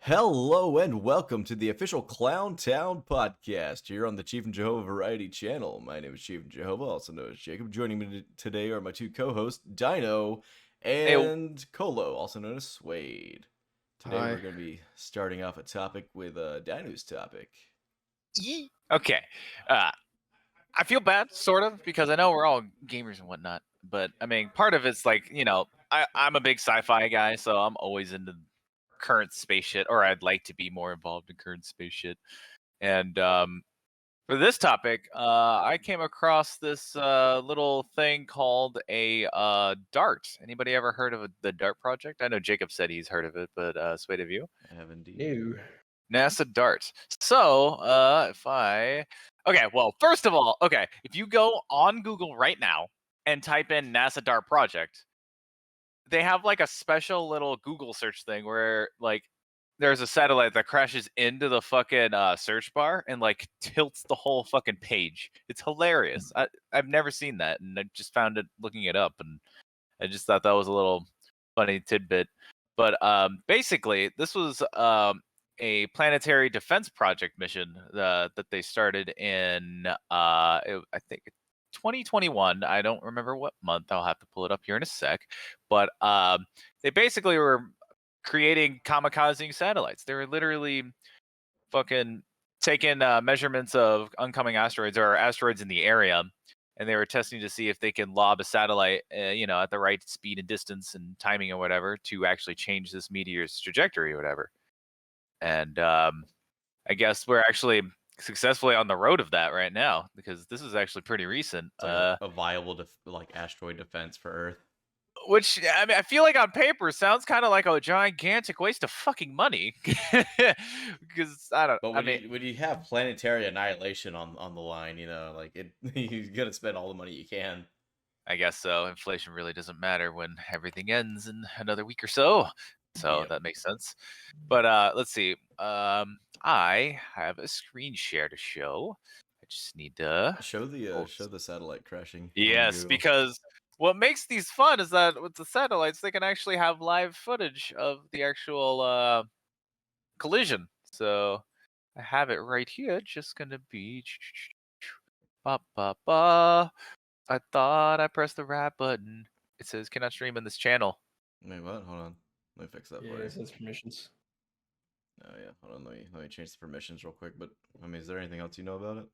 Hello and welcome to the official Clown Town podcast here on the Chieftain Jehova Variety Channel. My name is Chieftain Jehova, also known as Jacob. Joining me today are my two co-hosts, Dino Hey, and Colo, also known as Suede. Today Hi. we're going to be starting off a topic with Dino's topic. okay. I feel bad, sort of, because I know we're all gamers and whatnot. But I mean, part of it's like, I'm a big sci-fi guy, so I'm always into current space shit, or I'd like to be more involved in current space shit. And for this topic, I came across this little thing called a DART. Anybody ever heard of the DART project? I know Jacob said he's heard of it, but Swade, have you? I have indeed. New. NASA DART. So, well, first of all, if you go on Google right now and type in NASA DART project, they have like a special little Google search thing where like there's a satellite that crashes into the fucking search bar and like tilts the whole fucking page. It's hilarious. I've never seen that, and I just found it looking it up, and I just thought that was a little funny tidbit. But basically, this was a planetary defense project mission that they started in I think 2021. I don't remember what month. I'll have to pull it up here in a sec. But they basically were creating kamikaze satellites. They were literally fucking taking measurements of oncoming asteroids or asteroids in the area, and they were testing to see if they can lob a satellite, at the right speed and distance and timing or whatever to actually change this meteor's trajectory or whatever. And I guess we're actually successfully on the road of that right now because this is actually pretty recent. It's like a viable asteroid defense for Earth. Which, I mean, I feel like on paper sounds kind of like a gigantic waste of fucking money. Because I don't. But when you have planetary annihilation on the line, like you gotta spend all the money you can. I guess so. Inflation really doesn't matter when everything ends in another week or so. So Yep. that makes sense. But let's see. I have a screen share to show. I just need to show the satellite crashing. Yes, because what makes these fun is that with the satellites, they can actually have live footage of the actual collision. So I have it right here. Just gonna be ba ba ba. I thought I pressed the right button. It says cannot stream in this channel. Wait, what? Hold on. Let me fix that Yeah, for you. it says permissions. Oh yeah, hold on. Let me change the permissions real quick. But I mean, is there anything else you know about it?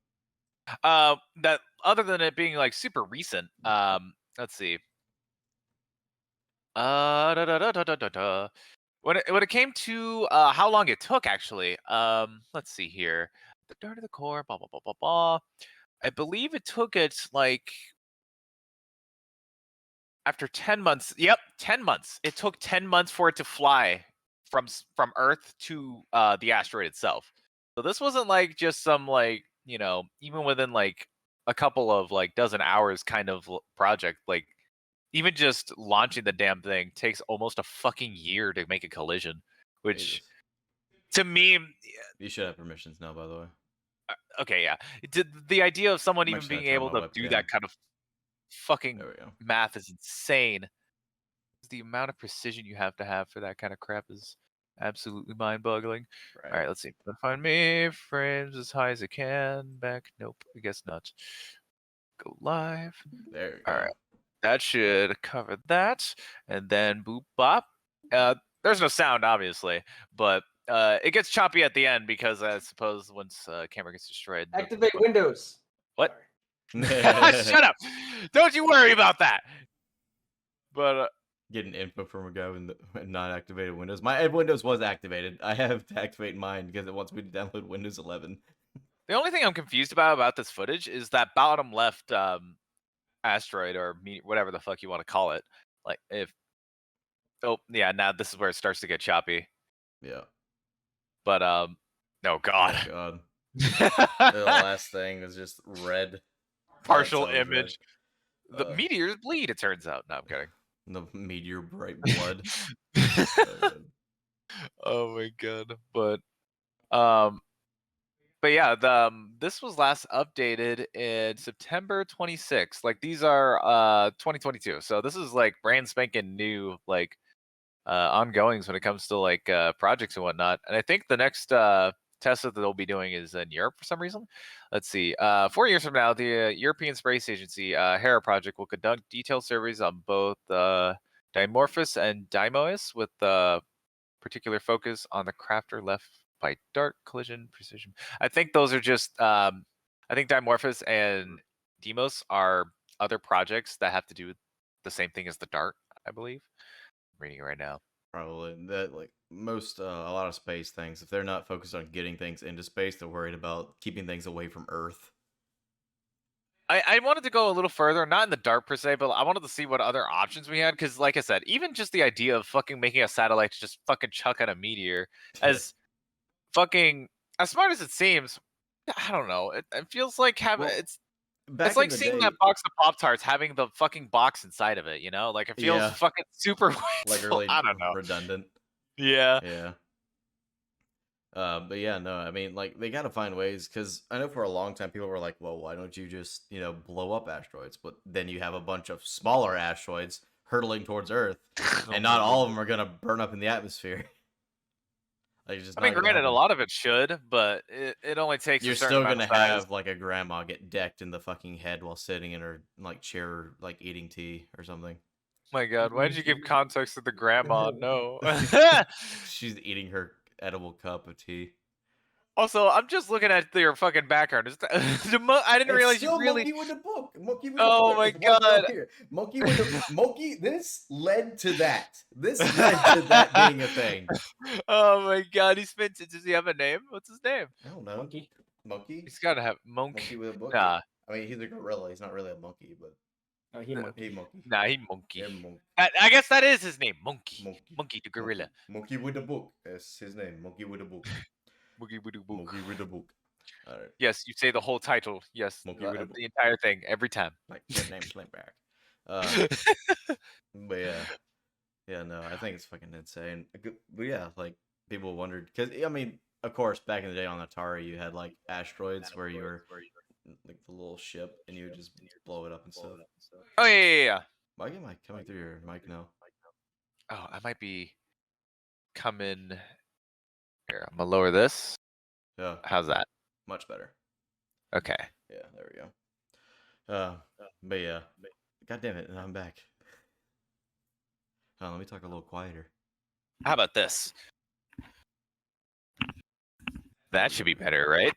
That other than it being like super recent. Let's see. Da, da, da, da, da, da, da. When it came to how long it took, actually, let's see here. The Dart of the Core, blah blah blah blah blah. I believe it took it like after 10 months. Yep, 10 months. It took 10 months for it to fly from Earth to the asteroid itself. So this wasn't like just some like, even within like a couple of like dozen hours kind of project. Like even just launching the damn thing takes almost a fucking year to make a collision, which to me, you should have permissions now, by the way. Okay, yeah. The idea of someone I'm even actually being gonna turn able my to do webcam. that kind of fucking There we go. math is insane. The amount of precision you have to have for that kind of crap is absolutely mind-boggling. Right. All right, let's see. Find me frames as high as I can. Back. Nope, I guess not. Go live. There you go. All right. That should cover that. And then boop bop. There's no sound, obviously, but it gets choppy at the end because I suppose once camera gets destroyed. Activate Windows. What? Shut up! Don't you worry about that. But getting info from a guy with not activated Windows. My Windows was activated. I have to activate mine because it wants me to download Windows 11. The only thing I'm confused about this footage is that bottom left asteroid or whatever the fuck you want to call it. Like oh yeah, now this is where it starts to get choppy. Yeah. But oh god. Oh god. The last thing is just red. Partial image. Red. The meteors bleed, it turns out. No, I'm kidding. The meteor bright blood. Oh my god. But yeah, this was last updated in September 26th. Like these are 2022. So this is like brand spanking new, like ongoings when it comes to like projects and whatnot. And I think the next test that they'll be doing is in Europe for some reason. Let's see. 4 years from now, the European Space Agency Hera project will conduct detailed surveys on both Dimorphos and Deimois with particular focus on the crafter left by dart collision precision. I think those are just. I think Dimorphos and Deimos are other projects that have to do with the same thing as the dart. I believe. I'm reading it right now. Probably that like most a lot of space things. If they're not focused on getting things into space, they're worried about keeping things away from Earth. I wanted to go a little further, not in the dark per se, but I wanted to see what other options we had. Because, like I said, even just the idea of fucking making a satellite to just fucking chuck at a meteor, as fucking as smart as it seems, I don't know. It feels like having Well, it's back like in the seeing day, that box of Pop Tarts having the fucking box inside of it. You know, like it feels yeah, fucking super like wasteful. really I don't know. redundant. Yeah. Yeah. But yeah, no, I mean, like, they gotta find ways, because I know for a long time people were like, well, why don't you just, blow up asteroids? But then you have a bunch of smaller asteroids hurtling towards Earth, and not all of them are gonna burn up in the atmosphere. Like, it's just I mean, not gonna granted, a happen. lot of it should, but it only takes You're a certain still amount gonna of size. have, like, a grandma get decked in the fucking head while sitting in her, like, chair, like, eating tea or something. My God, why did you give context to the grandma? No. She's eating her edible cup of tea. Also, I'm just looking at your fucking background. I didn't It's realize you still really. Monkey with the book. Monkey with Oh the book. my It's what's right God. here. Monkey with the monkey. This led to that. This led to that being a thing. Oh my God, he's Vincent. Does he have a name? What's his name? I don't know. Monkey. Monkey. He's gotta have Monkey with a book. Nah, I mean, he's a gorilla. He's not really a monkey, but Oh, he monkey. he monkey. nah, he monkey. Yeah, monkey. I guess that is his name, Monkey. Monkey. Monkey the gorilla. Monkey with a book. That's his name. Monkey with a book. Monkey with a book. Monkey with a book. All right. Yes, you say the whole title. Yes, Monkey with a book. the entire thing every time. Like your name's Slinkback. But yeah, no, I think it's fucking insane. But yeah, like people wondered because I mean, of course, back in the day on Atari, you had like asteroids where you were like the little ship and you would just blow it up and stuff. Oh yeah. Why am I coming through your mic now? Oh, I might be coming here. I'm gonna lower this. Yeah, How's that? much better. Okay. Yeah, there we go. But yeah, God damn it, I'm back. Let me talk a little quieter. How about this? That should be better, right?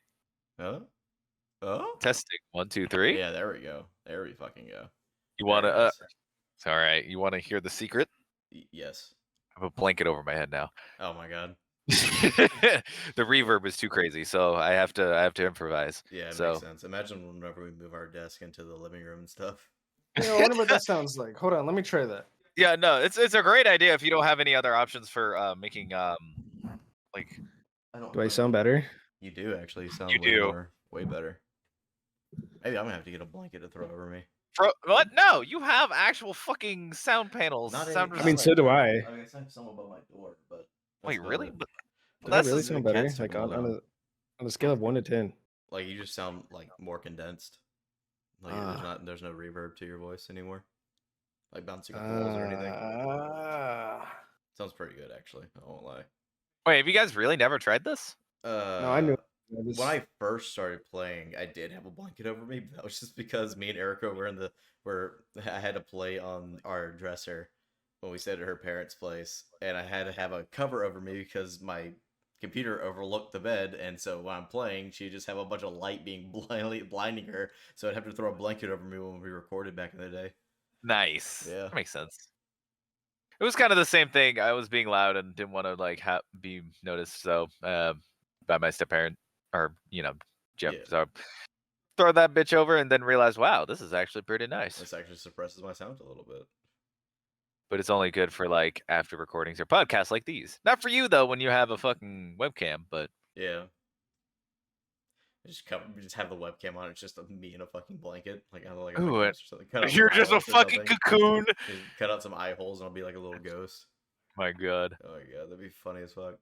Oh? Testing 1, 2, 3. Yeah, there we go. There we fucking go. You wanna? Very nice. It's all right. You wanna hear the secret? Yes. I have a blanket over my head now. Oh my God. The reverb is too crazy, so I have to improvise. Yeah, it So makes sense. Imagine whenever we move our desk into the living room and stuff. Yeah, I wonder what that sounds like. Hold on, let me try that. yeah, no, it's a great idea if you don't have any other options for making like Do I sound better? You do actually. You sound You way do. more, way better. Maybe I'm gonna have to get a blanket to throw over me. what? No, you have actual fucking sound panels. Not sound any- I mean, not so like- do I. I mean, it's not some above my door, but Wait, that's really? about it. But Do I that's really just- sound the better? cats Like are going on a scale of 1 to 10. Like you just sound like more condensed. Like there's no reverb to your voice anymore. Like bouncing off walls or anything. Sounds pretty good actually. I won't lie. Wait, have you guys really never tried this? No, I knew. When I first started playing, I did have a blanket over me, but that was just because me and Erica were I had to play on our dresser when we stayed at her parents' place, and I had to have a cover over me because my computer overlooked the bed, and so when I'm playing, she'd just have a bunch of light being blinding her, so I'd have to throw a blanket over me when we recorded back in the day. Nice. Yeah. That makes sense. It was kind of the same thing. I was being loud and didn't want to like be noticed, so by my step parent or Jeff. Yeah. So throw that bitch over and then realize, wow, this is actually pretty nice. This actually suppresses my sound a little bit. But it's only good for like after recordings or podcasts like these. Not for you though when you have a fucking webcam, but Yeah. Just have the webcam on. It's just me in a fucking blanket, like a Ooh, ghost or something. Cut out you're some just a eyeballs or fucking something. cocoon. Just cut out some eye holes and I'll be like a little ghost. My God. Oh my God, that'd be funny as fuck.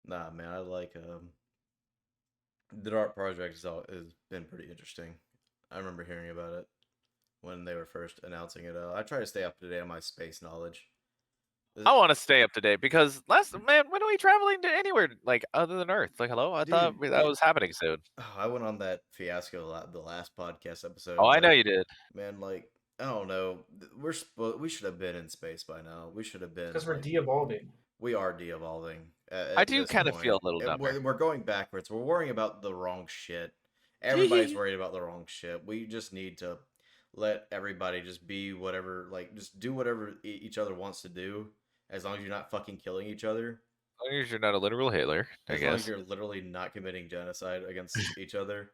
Nah, man, I like the Dart project has been pretty interesting. I remember hearing about it when they were first announcing it. I try to stay up to date on my space knowledge. I want to stay up to date because when are we traveling to anywhere like other than Earth? Like, hello, I thought that was happening soon. I went on that fiasco the last podcast episode. Oh, I know you did. Man, like I don't know. We should have been in space by now. We should have been because we're de-evolving. We are de-evolving. I do kind of feel a little dumber. We're going backwards. We're worrying about the wrong shit. Everybody's worried about the wrong shit. We just need to let everybody just be whatever, like just do whatever each other wants to do, as long as you're not fucking killing each other. As long as you're not a literal Hitler, I guess. As long as you're literally not committing genocide against each other,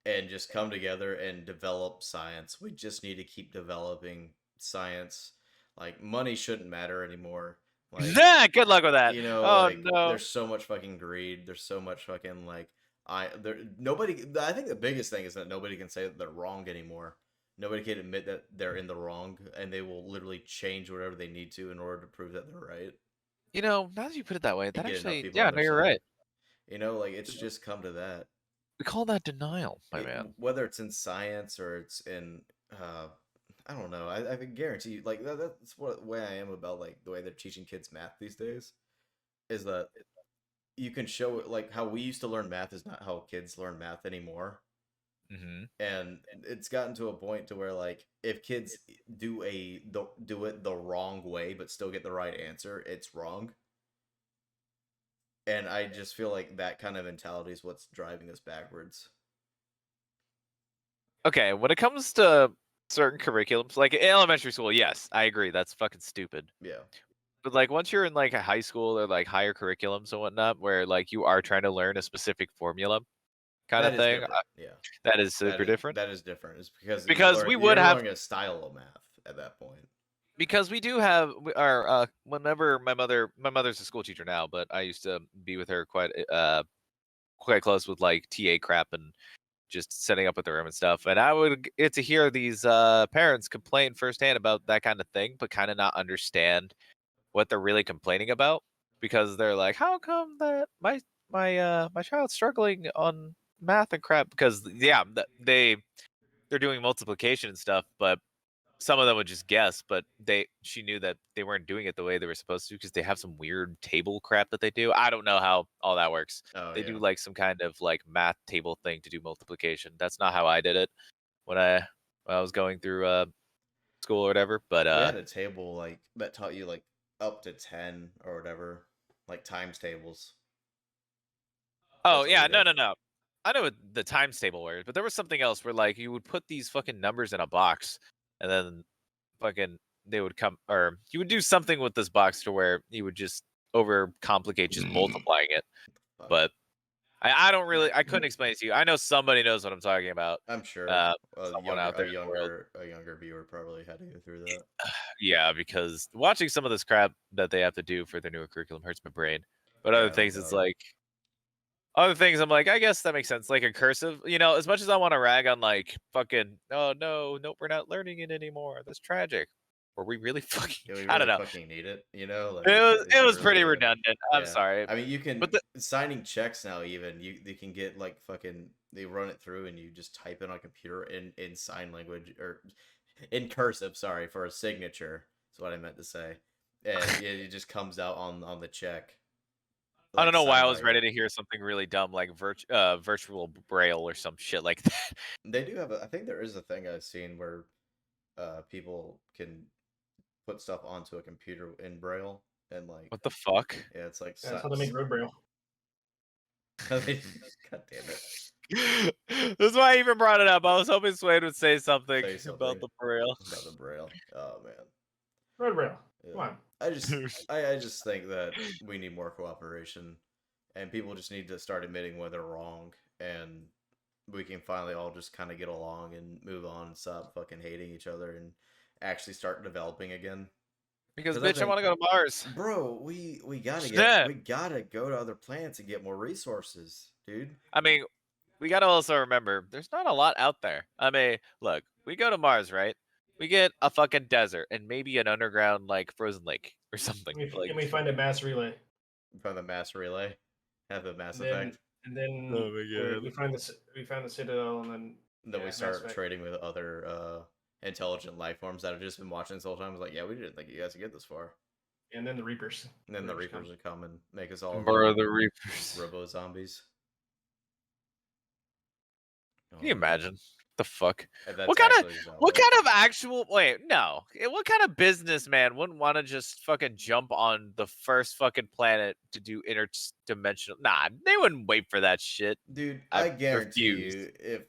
and just come together and develop science. We just need to keep developing science. Like money shouldn't matter anymore. Like, good luck with that. You know, no. There's so much fucking greed. There's so much fucking nobody. I think the biggest thing is that nobody can say that they're wrong anymore. Nobody can admit that they're in the wrong, and they will literally change whatever they need to in order to prove that they're right. You know, now that you put it that way, that actually, yeah, no, you're right. You know, like it's just come to that. We call that denial, my man. Whether it's in science or it's in, I don't know. I can guarantee you, like that's what way I am about like the way they're teaching kids math these days, is that you can show it like how we used to learn math is not how kids learn math anymore. Mm-hmm. And it's gotten to a point to where like if kids do it the wrong way but still get the right answer, it's wrong. And I just feel like that kind of mentality is what's driving us backwards. Okay, when it comes to certain curriculums, like in elementary school, yes, I agree, that's fucking stupid. Yeah. But like once you're in like a high school or like higher curriculums and whatnot, where like you are trying to learn a specific formula, kind of thing. Yeah, that is super different. That is different. It's because we would have learning a style of math at that point. Because we do have our whenever my mother's a school teacher now, but I used to be with her quite close with like TA crap and just setting up with the room and stuff. And I would get to hear these parents complain firsthand about that kind of thing, but kind of not understand what they're really complaining about, because they're like, how come that my child's struggling on math and crap? Because yeah, they're doing multiplication and stuff, but some of them would just guess, but she knew that they weren't doing it the way they were supposed to, because they have some weird table crap that they do. I don't know how all that works. They do like some kind of like math table thing to do multiplication. That's not how I did it when I was going through school or whatever. But we had a table like that taught you like up to 10 or whatever, like times tables. Oh yeah, no. I know what the times table was, but there was something else where like you would put these fucking numbers in a box, and then fucking they would come, or you would do something with this box to where you would just overcomplicate just multiplying it. But I don't really, I couldn't explain it to you. I know somebody knows what I'm talking about. I'm sure someone out there, a younger viewer probably had to go through that. Yeah, because watching some of this crap that they have to do for their newer curriculum hurts my brain. But other things, it's like, other things, I'm like, I guess that makes sense. Like a cursive, you know, as much as I want to rag on like fucking, oh no, we're not learning it anymore. That's tragic. Were we really fucking? I don't know. Fucking need it, you know. Like, it was pretty redundant. I'm sorry. I mean, you can, but signing checks now, even you can get like fucking. They run it through, and you just type it on a computer in sign language or in cursive. Sorry, for a signature. That's what I meant to say. And it just comes out on the check. Like, I don't know why I was ready to hear something really dumb like virtual braille or some shit like that. They do have I think there is a thing I've seen where people can put stuff onto a computer in braille, and like, what the fuck? Yeah, it's like that's how they make road braille. God damn it. That's why I even brought it up. I was hoping Swade would say something about the braille. Oh man. Road braille. Yeah. Come on. I just think that we need more cooperation, and people just need to start admitting when they're wrong, and we can finally all just kind of get along and move on and stop fucking hating each other and actually start developing again. Because bitch, I want to go to Mars, bro. We gotta go to other planets and get more resources, dude. I mean, we gotta also remember there's not a lot out there. I mean, look, we go to Mars, right? We get a fucking desert and maybe an underground like frozen lake or something. And we find a mass relay. Find the mass relay. Have a mass effect. And then we found the Citadel, and then we start trading with other intelligent life forms that have just been watching this whole time. I was like, yeah, we didn't think you guys would get this far. And then the Reapers. And then the Reapers will come and make us all the Reapers. robo zombies. Can you imagine? The fuck? That's What kind of actual what kind of businessman wouldn't want to just fucking jump on the first fucking planet to do interdimensional? Nah, they wouldn't wait for that shit. Dude, I guarantee you, if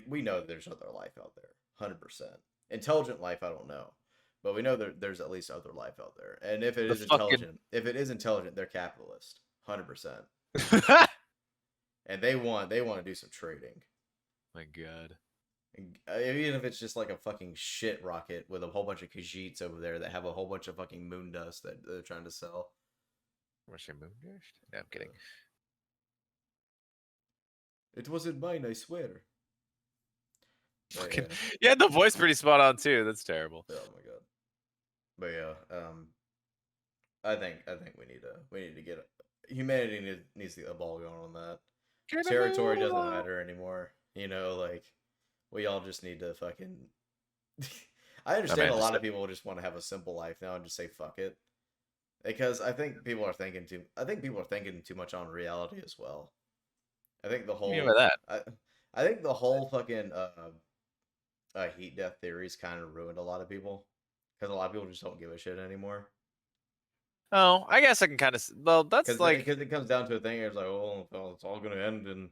we know there's other life out there, 100%. Intelligent life, I don't know, but we know there's at least other life out there. And if it is intelligent, they're capitalist, 100%. And they want to do some trading. My God. Even if it's just like a fucking shit rocket with a whole bunch of Khajiits over there that have a whole bunch of fucking moon dust that they're trying to sell. What's your moon dust? No, I'm kidding. It wasn't mine, I swear. Fucking, yeah, the voice pretty spot on too. That's terrible. Oh my God. But yeah, I think we need to get humanity needs to get a ball going on that. Territory doesn't matter anymore. You know, like we all just need to fucking. I understand a lot of people just want to have a simple life now and just say fuck it, because I think people are thinking too much on reality as well. I think the whole. I think the whole fucking heat death theories kind of ruined a lot of people, because a lot of people just don't give a shit anymore. Oh, I guess I can kind of. Well, that's like because it comes down to a thing. It's like, oh, it's all gonna end in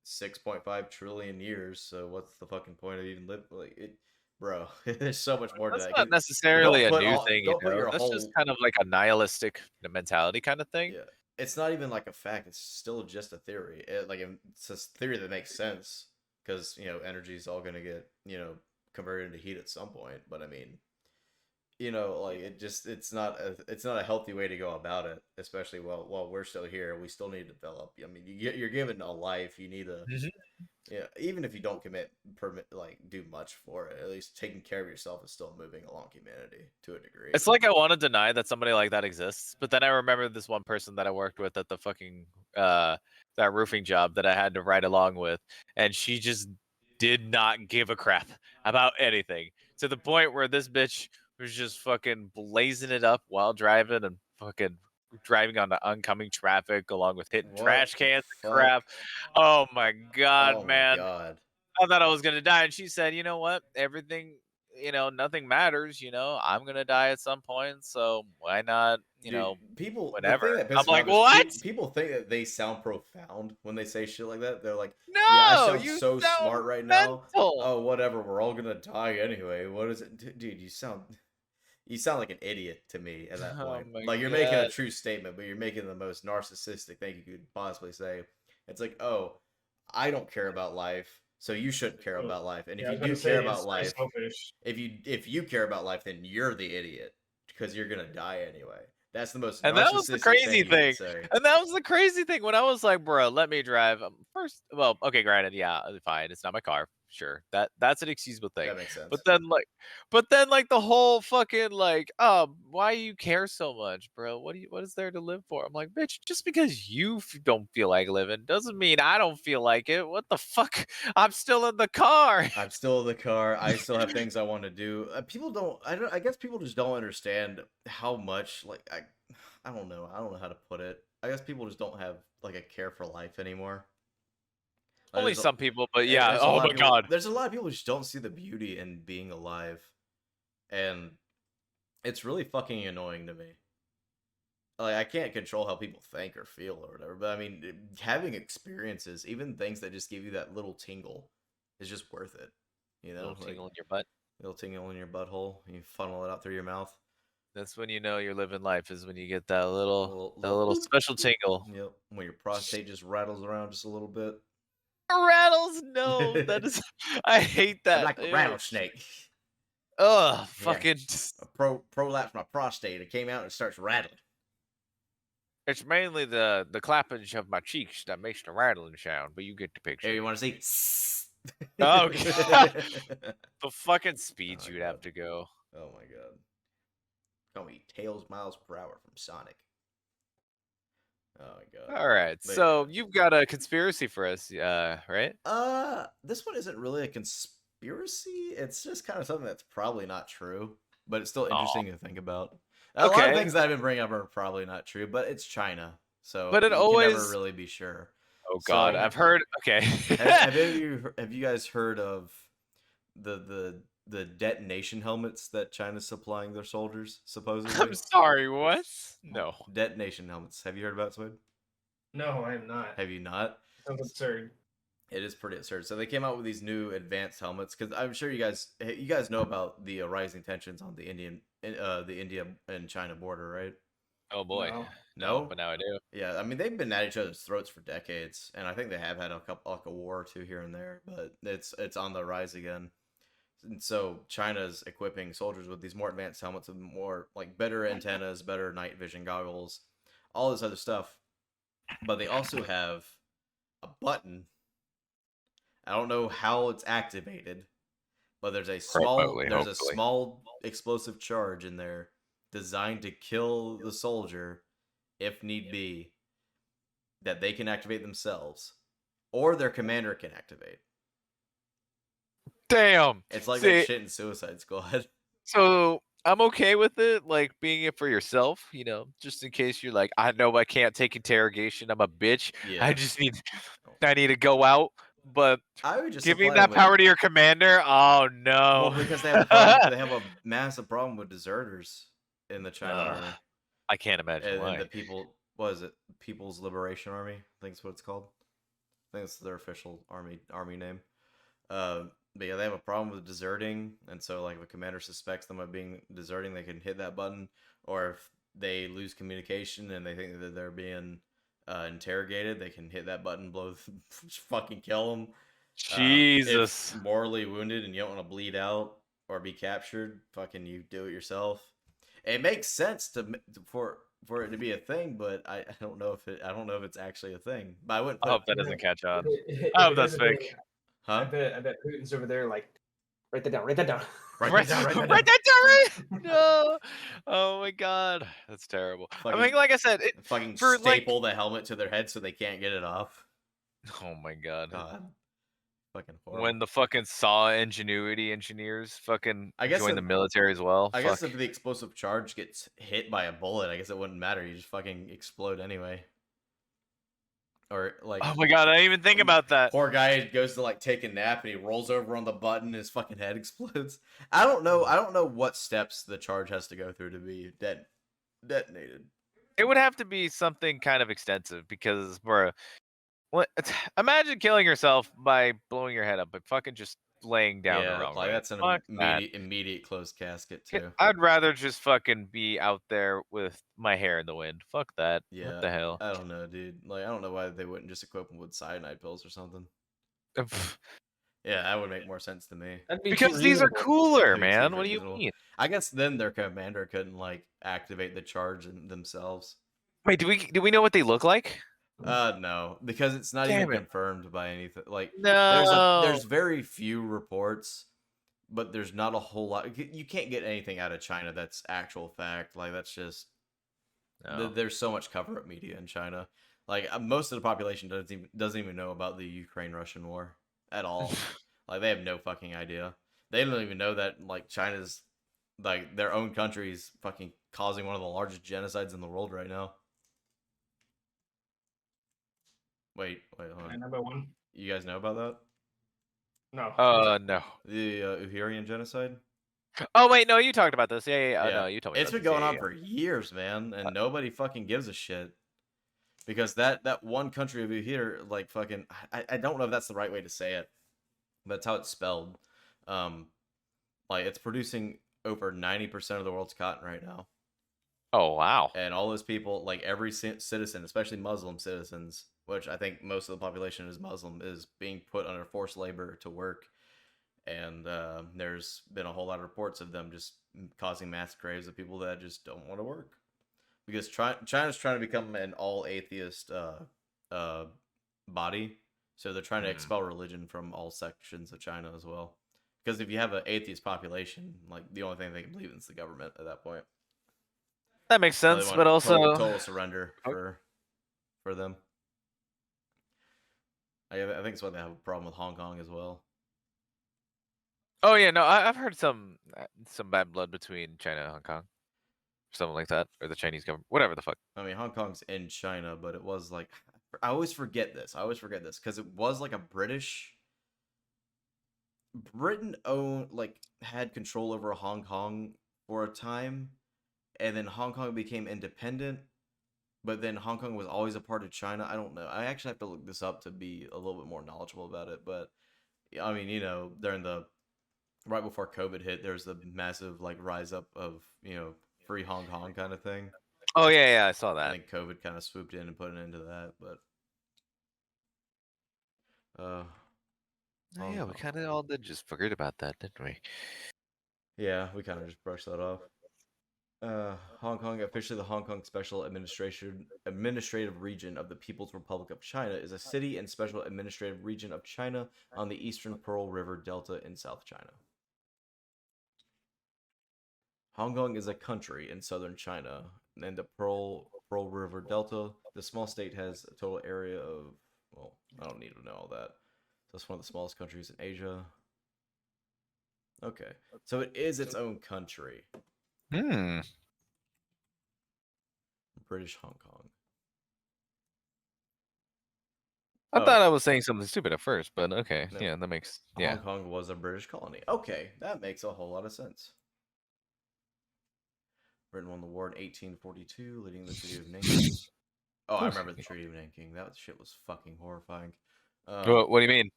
6.5 trillion years. So what's the fucking point of even living? Like it, bro. There's so much more to that. That's not necessarily a new thing. That's just kind of like a nihilistic mentality kind of thing. Yeah, it's not even like a fact. It's still just a theory. It's a theory that makes sense because energy is all gonna get converted into heat at some point. But I mean. Like it's not a healthy way to go about it, especially while we're still here. We still need to develop. I mean, you're given a life. You need to, even if you don't do much for it, at least taking care of yourself is still moving along humanity to a degree. It's like I want to deny that somebody like that exists, but then I remember this one person that I worked with at the fucking that roofing job that I had to ride along with, and she just did not give a crap about anything, to the point where this bitch was just fucking blazing it up while driving and fucking driving on the oncoming traffic, along with hitting trash cans and crap. Oh my God, man. God. I thought I was going to die. And she said, you know what? Everything, nothing matters. I'm going to die at some point. So why not, people, whatever. I'm like, what? People think that they sound profound when they say shit like that. They're like, no, I sound so smart right now. Oh, whatever. We're all going to die anyway. What is it? Dude, you sound like an idiot to me at that point. Like you're making a true statement, but you're making the most narcissistic thing you could possibly say. It's like, oh, I don't care about life, so you shouldn't care about life. And if you do care about life, if you care about life, then you're the idiot because you're gonna die anyway. That's the most. And that was the crazy thing. And that was the crazy thing when I was like, bro, let me drive. First, well, okay, granted, yeah, fine. It's not my car. Sure, that's an excusable thing. That makes sense. But then like the whole fucking like, why you care so much, bro? What is there to live for? I'm like, bitch, just because you don't feel like living doesn't mean I don't feel like it. What the fuck? I'm still in the car. I still have things I want to do. I guess people just don't understand how much I don't know how to put it. I guess people just don't have like a care for life anymore. Only some people, but yeah. Oh my God. There's a lot of people who just don't see the beauty in being alive. And it's really fucking annoying to me. Like, I can't control how people think or feel or whatever, but I mean, having experiences, even things that just give you that little tingle, is just worth it. Little tingle in your butt. Little tingle in your butthole. You funnel it out through your mouth. That's when you know you're living life, is when you get that little special tingle. Yep. When your prostate just rattles around just a little bit. Rattles? No, that is. I hate that. I'm like a rattlesnake. Ugh, fucking. Prolapse my prostate. It came out and it starts rattling. It's mainly the clappage of my cheeks that makes the rattling sound, but you get the picture. Hey, you want to see? Oh, God. The fucking speeds you'd have to go. Oh my God. Call me Tails miles per hour from Sonic. Oh my God. All right. So you've got a conspiracy for us, right? This one isn't really a conspiracy. It's just kind of something that's probably not true. but it's still interesting to think about. A lot of Okay. things that I've been bringing up are probably not true, but it's China, so But it you can never always. really be sure. Oh God, So, I've heard. Okay. have you guys heard of the detonation helmets that China's supplying their soldiers, supposedly? I'm sorry. What? No. Detonation helmets. Have you heard about it, Swade? No, I am not. Have you not? Sounds absurd. It is pretty absurd. So they came out with these new advanced helmets because I'm sure you guys know about the rising tensions on the India and China border, right? Oh boy. No? But now I do. Yeah, I mean they've been at each other's throats for decades, and I think they have had a couple like a war or two here and there, but it's on the rise again. And so China's equipping soldiers with these more advanced helmets with more like better antennas, better night vision goggles, all this other stuff. But they also have a button. I don't know how it's activated, but there's a small explosive charge in there designed to kill the soldier if need be, that they can activate themselves or their commander can activate. Damn. It's like that shit in Suicide Squad. So I'm okay with it, like being it for yourself, just in case you're like, I know I can't take interrogation. I'm a bitch. Yeah. I need to go out. But I would just giving that power to your commander, oh no. Well, because they have a massive problem with deserters in the China army. I can't imagine why. And the People's Liberation Army, I think it's what it's called. I think it's their official army name. But yeah, they have a problem with deserting, and so like if a commander suspects them of being deserting, they can hit that button. Or if they lose communication and they think that they're being interrogated, they can hit that button, fucking kill them. Jesus. If morally wounded and you don't want to bleed out or be captured, fucking you do it yourself. It makes sense for it to be a thing, but I don't know if it's actually a thing. But I wouldn't. I hope that doesn't catch on. I hope that's fake. Huh? I bet Putin's over there like, write that down. Write that down. Write that down. No. Oh my God, that's terrible. I mean, like I said, fucking staple the helmet to their head so they can't get it off. Oh my God. Fucking horrible. When the fucking Saw Ingenuity engineers fucking join the military as well. I guess if the explosive charge gets hit by a bullet, I guess it wouldn't matter. You just fucking explode anyway. Or like, oh my God, I didn't even think about that. Poor guy goes to like take a nap and he rolls over on the button and his fucking head explodes. I don't know what steps the charge has to go through to be detonated. It would have to be something kind of extensive because, bro, imagine killing yourself by blowing your head up, but fucking just laying down the wrong way. That's an immediate closed casket too. I'd rather just fucking be out there with my hair in the wind. Fuck that. Yeah. What the hell? I don't know, dude. Like, I don't know why they wouldn't just equip them with cyanide pills or something. Yeah, that would make more sense to me. Because these are cooler, man. What do you mean? I guess then their commander couldn't like activate the charge themselves. Wait, do we know what they look like? No, because it's not even confirmed by anything. Like, no, there's very few reports, but there's not a whole lot. You can't get anything out of China that's actual fact. Like, that's just there's so much cover-up media in China. Like, most of the population doesn't even know about the Ukraine-Russian war at all. Like, they have no fucking idea. They don't even know that like China's like their own country's fucking causing one of the largest genocides in the world right now. Wait, hold on. Number one. You guys know about that? No. No. The Uyghurian genocide? Oh wait, no, you talked about this. Yeah. Oh, no, you told me. It's been going on for years, man, and nobody fucking gives a shit. Because that one country of Uyghur, like fucking, I don't know if that's the right way to say it. But that's how it's spelled. Like it's producing over 90% of the world's cotton right now. Oh wow! And all those people, like every citizen, especially Muslim citizens, which I think most of the population is Muslim, is being put under forced labor to work. And there's been a whole lot of reports of them just causing mass graves of people that just don't want to work. Because China's trying to become an all-atheist body. So they're trying to expel religion from all sections of China as well. Because if you have an atheist population, like the only thing they can believe in is the government at that point. That makes sense, so but also total surrender for them. I think it's why they have a problem with Hong Kong as well. Oh yeah, no, I've heard some bad blood between China and Hong Kong, something like that, or the Chinese government, whatever the fuck. I mean, Hong Kong's in China, but it was like I always forget this. I always forget this because it was like a Britain owned had control over Hong Kong for a time, and then Hong Kong became independent. But then Hong Kong was always a part of China. I don't know. I actually have to look this up to be a little bit more knowledgeable about it. But I mean, during the right before COVID hit, there's the massive rise up of free Hong Kong kind of thing. Oh yeah, I saw I that. think COVID kind of swooped in and put an end to that. But oh, yeah, we kind of all did just forget about that, didn't we? Yeah, we kind of just brushed that off. Hong Kong, officially the Hong Kong Special Administrative Region of the People's Republic of China, is a city and special administrative region of China on the eastern Pearl River Delta in South China. Hong Kong is a country in southern China, and the Pearl River Delta. The small state has a total area of, well, I don't need to know all that. So it's one of the smallest countries in Asia. Okay, so it is its own country. British Hong Kong. I thought I was saying something stupid at first, but okay, no. Yeah, that makes Hong Kong was a British colony. Okay, that makes a whole lot of sense. Britain won the war in 1842, leading the Treaty of Nanking. Oh, I remember the Treaty of Nanking. That shit was fucking horrifying. What do you mean?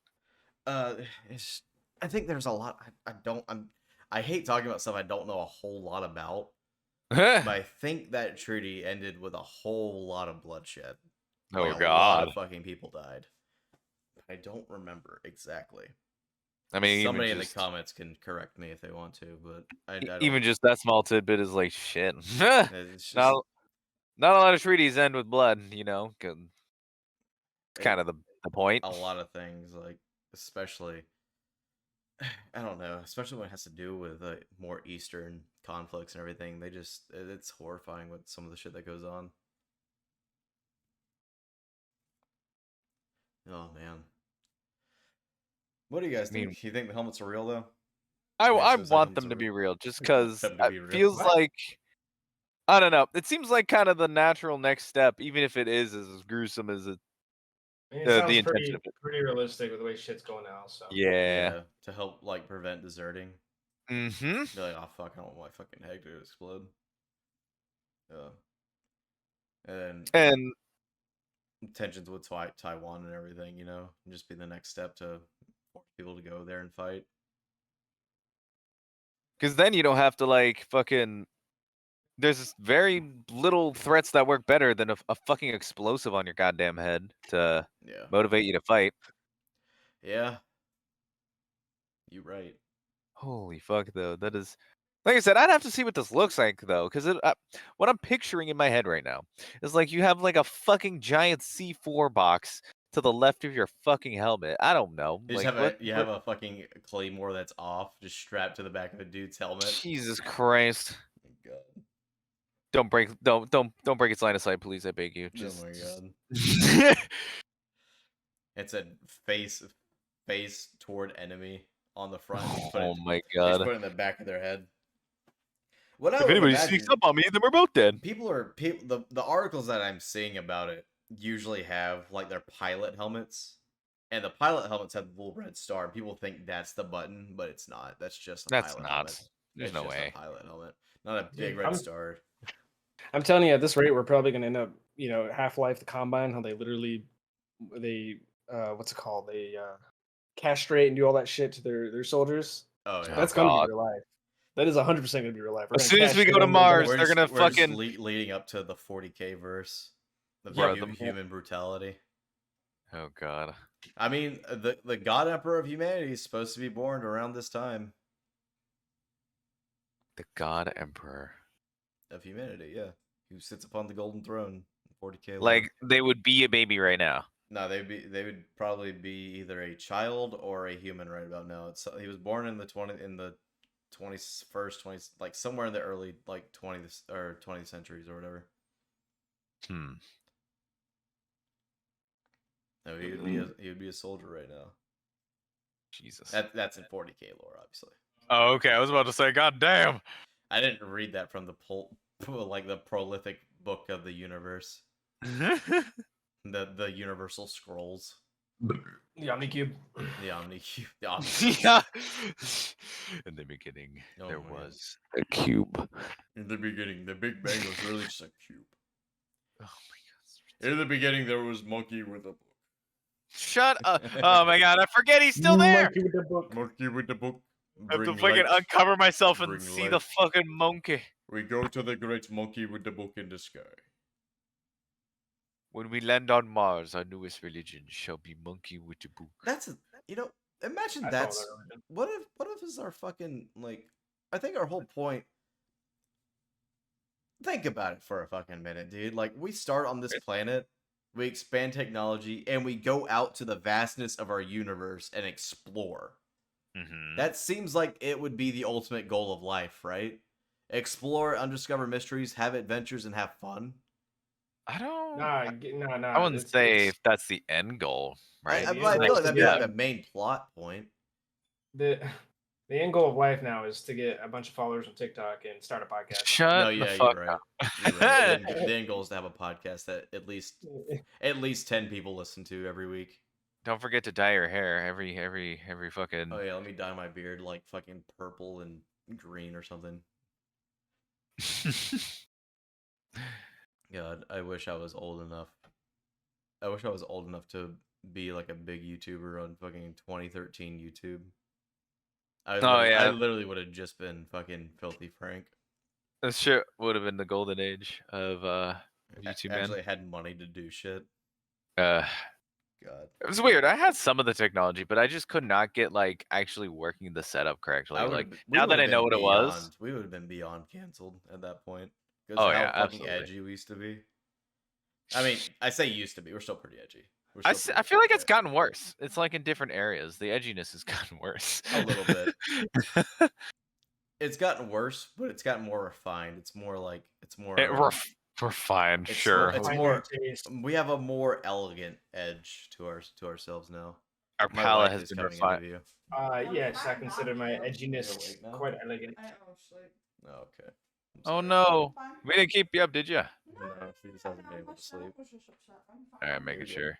I think there's a lot. I hate talking about stuff I don't know a whole lot about. But I think that treaty ended with a whole lot of bloodshed. Oh God! A lot of fucking people died. I don't remember exactly. I mean, somebody in the comments can correct me if they want to, but I don't. Even just that small tidbit is like shit. It's just, not a lot of treaties end with blood, Cause it's kind of the point. A lot of things, especially, I don't know, especially when it has to do with more Eastern conflicts and everything. It's horrifying with some of the shit that goes on. Oh man. What do you guys think? You think the helmets are real though? I want them to be real, just because it feels like, I don't know. It seems like kind of the natural next step, even if it is as gruesome as it. It sounds pretty realistic with the way shit's going now. So yeah, to help prevent deserting. Mm-hmm. Be like, oh fuck, I don't want my fucking head to explode. Yeah. And tensions with Taiwan and everything, and just be the next step to force people to go there and fight. Because then you don't have to fucking. There's very little threats that work better than a fucking explosive on your goddamn head to motivate you to fight. Yeah. You're right. Holy fuck, though. That is. Like I said, I'd have to see what this looks like, though, because what I'm picturing in my head right now is you have a fucking giant C4 box to the left of your fucking helmet. I don't know. You have a fucking claymore that's off, just strapped to the back of a dude's helmet. Jesus Christ! Oh my God. Don't break its line of sight, please. I beg you. Just... Oh my God. It's a face toward enemy on the front. Oh my God! Just put it in the back of their head. If anybody sneaks up on me, then we're both dead. The articles that I'm seeing about it usually have their pilot helmets, and the pilot helmets have the little red star. People think that's the button, but it's not. That's just a pilot helmet. There's no way. A pilot helmet, not a big red star. I'm telling you, at this rate, we're probably gonna end up, Half-Life the Combine, how they what's it called? They castrate and do all that shit to their soldiers. Oh yeah, that's gonna be real life. That is 100% gonna be real life. As soon as we go to Mars, they're gonna fucking leading up to the 40K verse, the human brutality. Oh God! I mean, the God Emperor of humanity is supposed to be born around this time. The God Emperor of humanity, yeah, who sits upon the golden throne. 40K. They would be a baby right now. No, they would probably be either a child or a human right about now. He was born in the 21st, 20, somewhere in the early 20th or 20th centuries or whatever. No, he would be a soldier right now. Jesus. That's in 40k lore, obviously. Oh, okay. I was about to say, God damn. I didn't read that from the the prolific book of the universe, the Universal Scrolls, The Omnicube. the Omnicube, the Omnicube. Yeah. In the beginning, Oh, there man. was a cube. In the beginning, the Big Bang was really just a cube. Oh my god. In the beginning, there was Monkey with a book. Shut up. Oh my god, I forget he's still there. Monkey with the book. Monkey with the book. I have to Bring fucking light. uncover myself and Bring see light. the fucking monkey. We go to the great monkey with the book in the sky. When we land on Mars, our newest religion shall be monkey with the book. That's imagine I that's follow that. what if is our fucking like I think our whole point. Think about it for a fucking minute, dude. Like we start on this planet, we expand technology, and we go out to the vastness of our universe and explore. Mm-hmm. That seems like it would be the ultimate goal of life, right? Explore, undiscover mysteries, have adventures, and have fun. I don't. Nah. I wouldn't say if that's the end goal, right? I the feel end like goal that'd is be to like get- a main plot point. The end goal of life now is to get a bunch of followers on TikTok and start a podcast. Shut No, the yeah, fuck you're right. up. You're right. The end goal is to have a podcast that at least 10 people listen to every week. Don't forget to dye your hair every fucking. Oh yeah, let me dye my beard like fucking purple and green or something. God, I wish I was old enough. I wish I was old enough to be like a big YouTuber on fucking 2013 YouTube. I literally would have just been fucking Filthy Frank. This shit would have been the golden age of YouTube, man. Actually had money to do shit. God. It was weird. I had some of the technology, but I just could not get like actually working the setup correctly. Like now that I know what it was, we would have been beyond canceled at that point. Oh, how yeah, fucking absolutely. edgy we used to be. I mean, I say used to be. We're still pretty edgy. I feel like it's gotten worse. It's like in different areas. The edginess has gotten worse. A little bit. It's gotten worse, but it's gotten more refined. It's more. Refined, It's sure. It's Find more. your taste. We have a more elegant edge to ourselves now. Our My palette wife has is been coming refined. into view. Yes, I consider my edginess awake now? quite elegant. Oh, okay. I'm Oh sorry. no, we didn't keep you up, did you? No, she just hasn't been able to sleep. All right, making You're sure.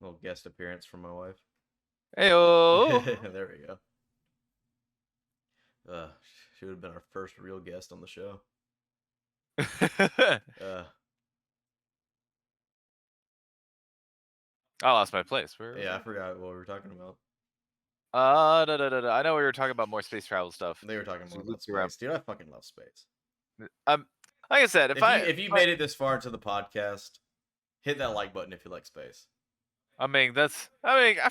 Little guest appearance from my wife. Heyo. There we go. She would have been our first real guest on the show. I lost my place. Yeah, I forgot what we were talking about. I know we were talking about more space travel stuff. They were talking more about looped around. space. Dude, I fucking love space. Like I said, If you made it this far into the podcast, hit that like button if you like space. I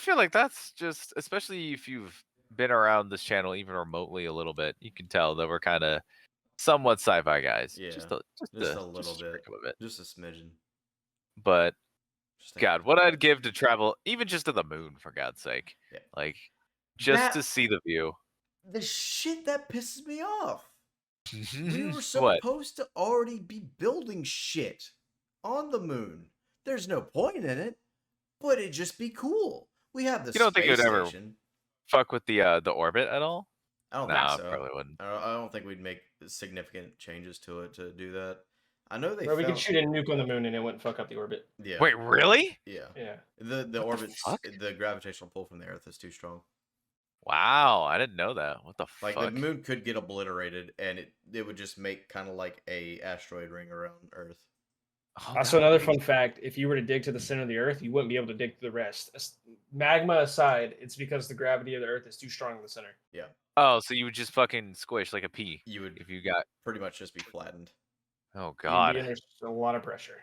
feel like that's just, especially if you've been around this channel even remotely a little bit, you can tell that we're kind of somewhat sci-fi guys. Yeah, just a little bit. sprinkle of it. Just a smidgen. But Just a God, handful. what I'd give to travel, even just to the moon, for God's sake. Yeah. Like, just That- to see the view. The shit that pisses me off. We were What? supposed to already be building shit on the moon. There's no point in it, but it'd just be cool. We have the You don't think space it would ever station. Fuck with the orbit at all? I don't Nah, think so. probably wouldn't. I don't think we'd make significant changes to it to do that. I know they. Bro, we could found- shoot a nuke on the moon and it wouldn't fuck up the orbit. Yeah. Wait, really? Yeah. Yeah. The What the orbit, fuck? the gravitational pull from the Earth is too strong. Wow, I didn't know that. What the Like fuck? the moon could get obliterated, and it would just make kind of like a asteroid ring around Earth. Oh, Also, that another would fun be- fact: if you were to dig to the center of the Earth, you wouldn't be able to dig to the rest. Magma aside, it's because the gravity of the Earth is too strong in the center. Oh, so you would just fucking squish like a pea You would if you got. pretty much just be flattened. Oh You'd be God, under a lot of pressure.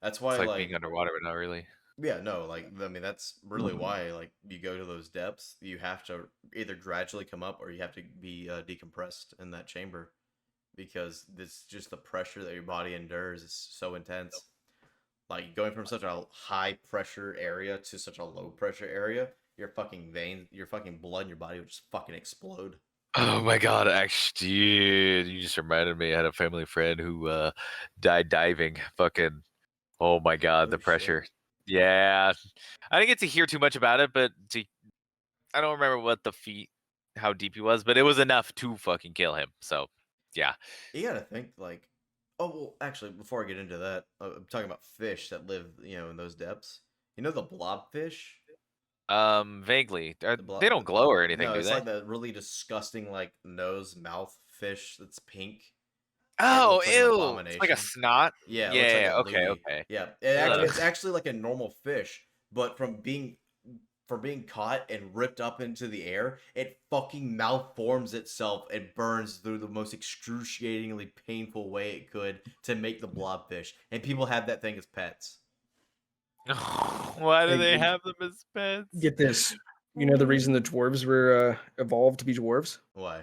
That's why, it's like being underwater, but not really. yeah, no, like I mean, that's really Mm-hmm. why, like, you go to those depths, you have to either gradually come up or you have to be decompressed in that chamber, because this just the pressure that your body endures is so intense. Like going from such a high pressure area to such a low pressure area, your fucking veins, your fucking blood in your body would just fucking explode. Oh my God, actually, dude, you just reminded me. I had a family friend who died diving. Fucking, oh my God, Oh, the shit. pressure. Yeah, I didn't get to hear too much about it, but I don't remember what the feat, how deep he was, but it was enough to fucking kill him. So, yeah. You gotta think like, oh well, actually, before I get into that, I'm talking about fish that live, in those depths. You know the blobfish? Vaguely. The blob. They don't glow or anything, No, do it's they? like the really disgusting like nose mouth fish that's pink. It Oh, looks like an ew! It's like a abomination. snot. Yeah, it looks like Yeah. a Okay. loogie. Okay. Yeah, Ugh. it's actually like a normal fish, but from being caught and ripped up into the air, it fucking malforms itself and burns through the most excruciatingly painful way it could to make the blobfish. And people have that thing as pets. Why do Hey, they have them as pets? Get this. You know the reason the dwarves were evolved to be dwarves? Why?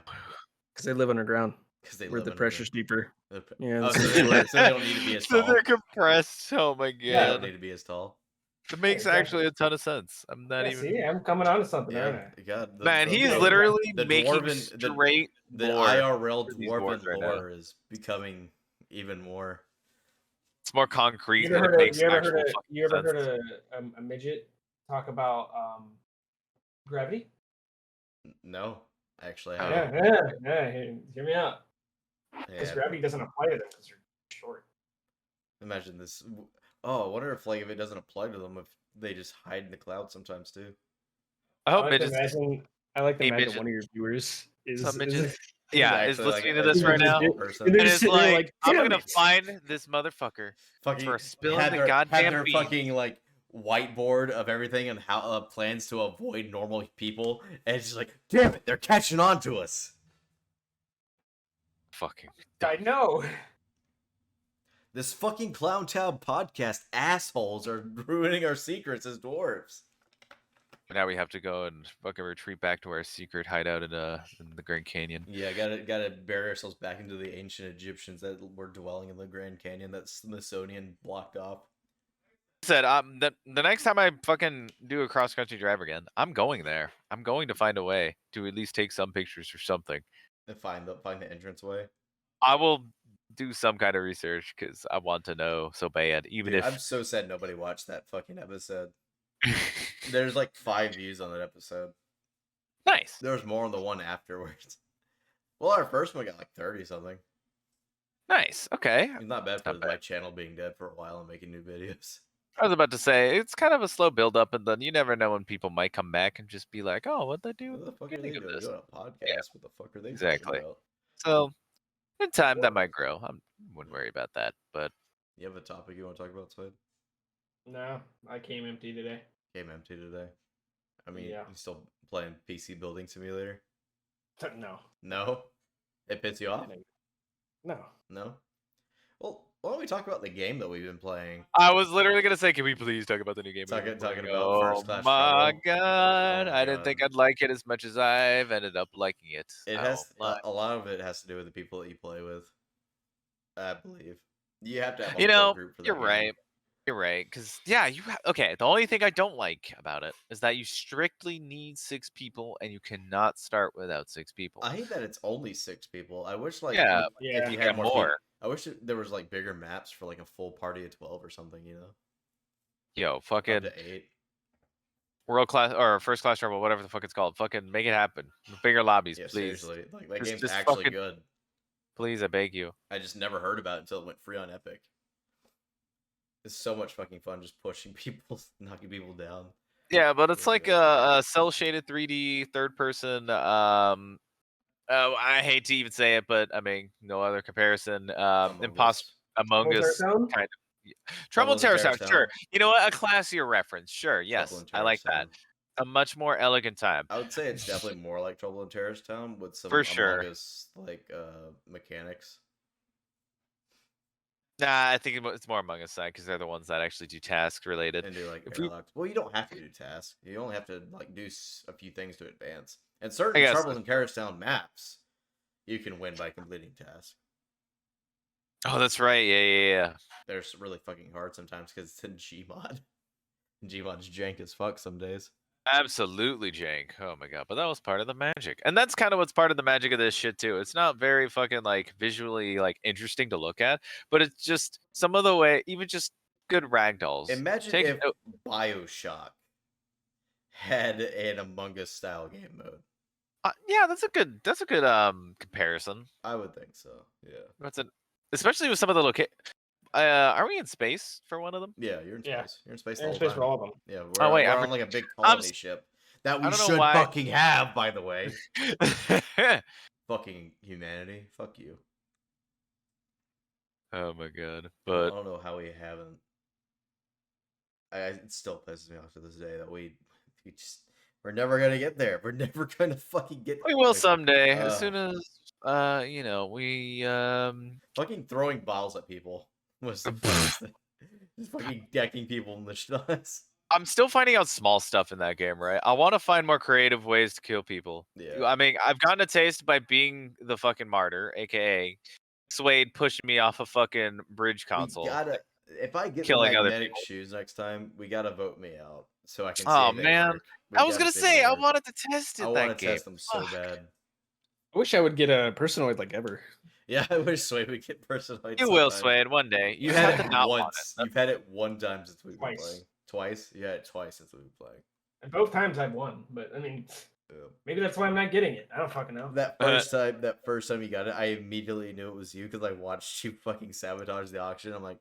Because they live underground, Because they where live the under pressure's deeper. Yeah, Oh, this is short. so they don't need to be as So tall. they're compressed. Oh my They don't god. need to be as tall. It makes exactly. actually a ton of sense. I'm not Yeah, even. see, I'm coming on to something, aren't Yeah, I? God, Man, he's yeah. literally the making dwarven straight the lore IRL for these dwarves dwarven right now. lore is becoming even more. It's more concrete You and ever it heard makes you ever actual heard fucking you ever sense. heard a midget talk about gravity? No, actually, Oh. Yeah. Hear me out. Because yeah. gravity doesn't apply to them because they're short. Imagine this. Oh, I wonder if like if it doesn't apply to them, if they just hide in the clouds sometimes too. I I hope like to midgets. imagine. I like to Hey, imagine midget. one of your viewers Some is midget. Yeah, is actually like listening to a this right now. small and person. they're And just it's sitting there like, like, I'm damn gonna it. find this motherfucker Fucking for spilling have the their goddamn beans. fucking like whiteboard of everything and how plans to avoid normal people, and it's just like, damn it, they're catching on to us. Fucking. I know. This fucking Clown Town podcast assholes are ruining our secrets as dwarves. Now we have to go and fucking retreat back to our secret hideout in the Grand Canyon. Yeah, gotta bury ourselves back into the ancient Egyptians that were dwelling in the Grand Canyon that Smithsonian blocked off. Said the next time I fucking do a cross country drive again, I'm going there. I'm going to find a way to at least take some pictures or something. And find the entranceway. I will do some kind of research because I want to know so bad. Even Dude, if I'm so sad nobody watched that fucking episode. There's like 5 views on that episode. Nice. There was more on the one afterwards. Well, our first one got like 30 something. Nice. Okay. It's not bad for Not bad. my channel being dead for a while and making new videos. I was about to say it's kind of a slow build up, and then you never know when people might come back and just be like, "Oh, what'd they do?" What the fuck are they beginning of doing? this?" Doing a podcast? Yeah. What the fuck are they Exactly. talking about? So, in time, that might grow. I wouldn't worry about that. But You have a topic you want to talk about, Swade? No, I came empty today. Came empty today. I mean, Yeah. you still playing PC Building Simulator? No. No? It pissed you off? No. No? Well, why don't we talk about the game that we've been playing? I was literally gonna say, can we please talk about the new game? Talking about Oh First Class my Trouble. god! Oh my I didn't think God. I'd like it as much as I've ended up liking it. It Oh has my. a lot of it has to do with the people that you play with. I believe you have to have a You core know, group for that you're game. right. You're right, because yeah, okay. The only thing I don't like about it is that you strictly need 6 people, and you cannot start without 6 people. I hate that it's only 6 people. I wish like Yeah, if you get had more, more. I wish there was like bigger maps for like a full party of 12 or something. Yo, Up fucking to 8. world class or first class trouble, whatever the fuck it's called. Fucking make it happen. Bigger lobbies, Yeah, please. seriously, like that Just- game's just actually fucking- good. Please, I beg you. I just never heard about it until it went free on Epic. It's so much fucking fun just pushing people, knocking people down. Yeah, but it's Yeah, like yeah. a cell shaded 3D third person. I hate to even say it, but I mean, no other comparison. Among Us Town? kind of. Trouble Trouble in in Terrorist Town, Terrorist sure. Town. You know what? A classier reference, sure. Yes, Trouble in I like Terrorist that. Town. A much more elegant time. I would say it's definitely more like Trouble in Terrorist Town with some For sure. Among Us like mechanics. Nah, I think it's more Among Us side because they're the ones that actually do task related. And do like If we- parallax. Well, you don't have to do tasks. You only have to like do a few things to advance. And certain I guess Trouble in Terrorist Town maps, you can win by completing tasks. Oh, that's right. Yeah. They're really fucking hard sometimes because it's in Gmod. Gmod's jank as fuck some days. Absolutely, jank. Oh my god, but that was part of the magic, and that's kind of what's part of the magic of this shit too. It's not very fucking like visually like interesting to look at, but it's just some of the way, even just good ragdolls. Imagine if BioShock had an Among Us style game mode. Yeah, that's a good comparison. I would think so. Yeah. Especially with some of the are we in space for one of them? Yeah, you're in space. Yeah. You're in space. They're in the space whole for time. all of them. Yeah, Oh, wait, we're on like a big colony ship that we I don't know should why- fucking have, by the way. Fucking humanity. Fuck you. Oh my god. I But don't know how we haven't. It still pisses me off to this day that we're never gonna get there. We're never gonna fucking get. we will someday, as soon as we fucking throwing bottles at people was the funniest thing. Just fucking decking people in the shots. I'm still finding out small stuff in that game, right? I want to find more creative ways to kill people. Yeah. I mean, I've gotten a taste by being the fucking martyr, aka Suede pushing me off a fucking bridge console. If I get killing the other magnetic people. shoes next time, we gotta vote me out so I can. Oh, see if man. they work. I was gonna say I wanted to test it. I want to test them so bad. I wish I would get a personoid like ever. Yeah, I wish Swade would get personalized. You will, Swade, one day. You have to not want once. You've had it one time since we've been Twice. playing. Twice? You had it twice since we've been playing. And both times I've won, but I mean, maybe that's why I'm not getting it. I don't fucking know. That first time you got it, I immediately knew it was you because I watched you fucking sabotage the auction. I'm like,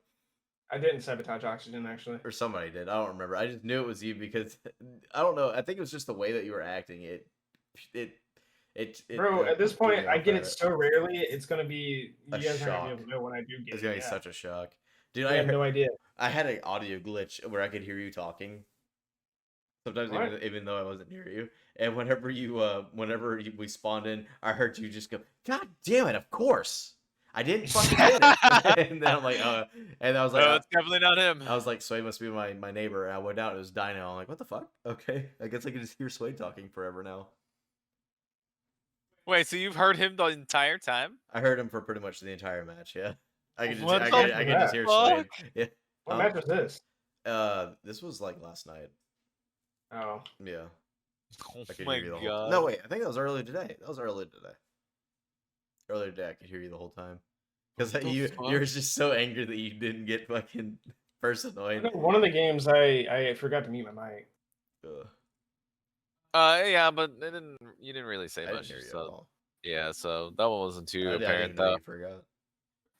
I didn't sabotage oxygen actually. or somebody did. I don't remember. I just knew it was you because I don't know. I think it was just the way that you were acting. Bro, at this threw point, me I off get at it so rarely. It's gonna be you A guys aren't gonna shock. be able to know when I do get It's it. gonna be Yeah. such a shock, dude. I have no idea. I had an audio glitch where I could hear you talking. Sometimes What? even though I wasn't near you, and whenever we spawned in, I heard you just go, "God damn it! Of course, I didn't fucking get it." And then I'm like, and I was like, No, it's definitely not him. I was like, Swade must be my neighbor. And I went out, it was Dino. I'm like, what the fuck? Okay, I guess I can just hear Swade talking forever now. Wait, so you've heard him the entire time? I heard him for pretty much the entire match. Yeah, I could just, What I the could just hear fuck? Swade. Yeah. What match was this? This was like last night. Oh, Yeah. Oh I could my hear you the whole god. No, wait. I think that was earlier today. Earlier today, I could hear you the whole time. Because What the you fuck? were just so angry that you didn't get fucking I personoid. know one of the games I forgot to mute my mic. Ugh, Yeah, but you didn't really say I didn't much. hear you at So all. yeah, so that one wasn't too I apparent didn't know though. you forgot.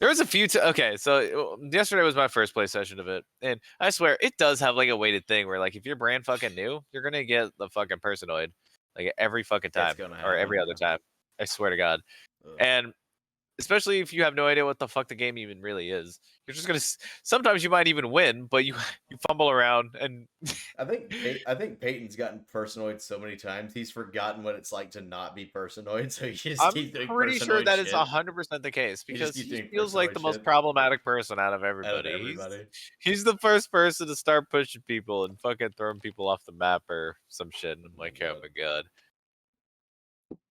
There was a few. Okay, so yesterday was my first play session of it, and I swear it does have like a weighted thing where like if you're brand fucking new, you're gonna get the fucking personoid like every fucking It's time gonna or every happen, other time. I swear to God. Ugh. And especially if you have no idea what the fuck the game even really is, you're just gonna. Sometimes you might even win, but you fumble around and. I think Peyton's gotten personoid so many times he's forgotten what it's like to not be personoid. So he just I'm keeps doing pretty sure personoid that is shit 100% the case He just because keeps he doing feels like personoid the most shit. problematic person out of out everybody. of everybody. He's the first person to start pushing people and fucking throwing people off the map or some shit. And I'm like, oh my god.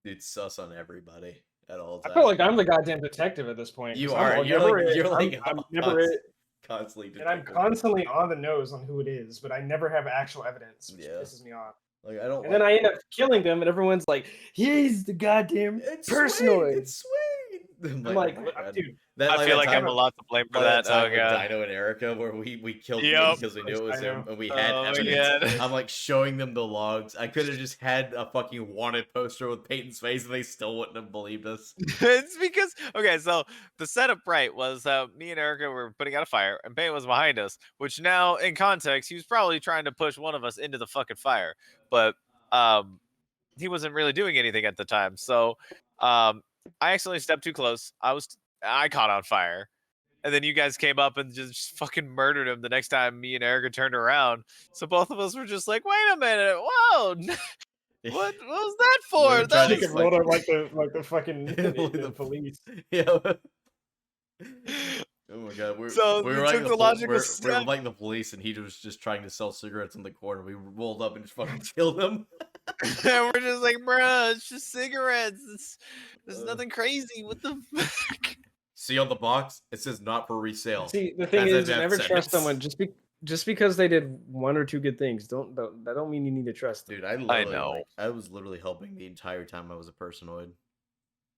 Dude, sus on everybody at all I times. feel like I'm the goddamn detective at this point. You 'cause are. I'm You're never like- it. you're like I'm never it, constantly. and I'm detective. constantly on the nose on who it is, but I never have actual evidence, which Yeah. pisses me off. Like I don't. And then I end up killing them, and everyone's like, "He's the goddamn It's personoid." Swade, it's Swade. I'm I'm like, oh my God. dude, I feel like I'm a lot to blame for that. Oh with god. Dino and Erica, where we killed Yep. them because we knew it was Dino. him, and we had Oh my evidence. God. I'm like showing them the logs. I could have just had a fucking wanted poster with Peyton's face, and they still wouldn't have believed us. It's because okay, so the setup right was me and Erica were putting out a fire, and Payne was behind us. Which now, in context, he was probably trying to push one of us into the fucking fire, but he wasn't really doing anything at the time. So I accidentally stepped too close. I caught on fire, and then you guys came up and just fucking murdered him. The next time me and Erica turned around, so both of us were just like, "Wait a minute, whoa." What was that We for? were That trying to you was- could roll up like the fucking Like the police. Yeah. Oh my god, So we you were like took the logical we were step. like the police, and he was just trying to sell cigarettes in the corner. We rolled up and just fucking killed him. And we're just like, bruh, it's just cigarettes. There's Ugh. nothing crazy. What the fuck? See on the box, it says not for resale. See, the thing That's a is, death never trust sentence. someone just because they did one or two good things. That don't mean you need to trust them. Dude, I know. I was literally helping the entire time I was a personoid.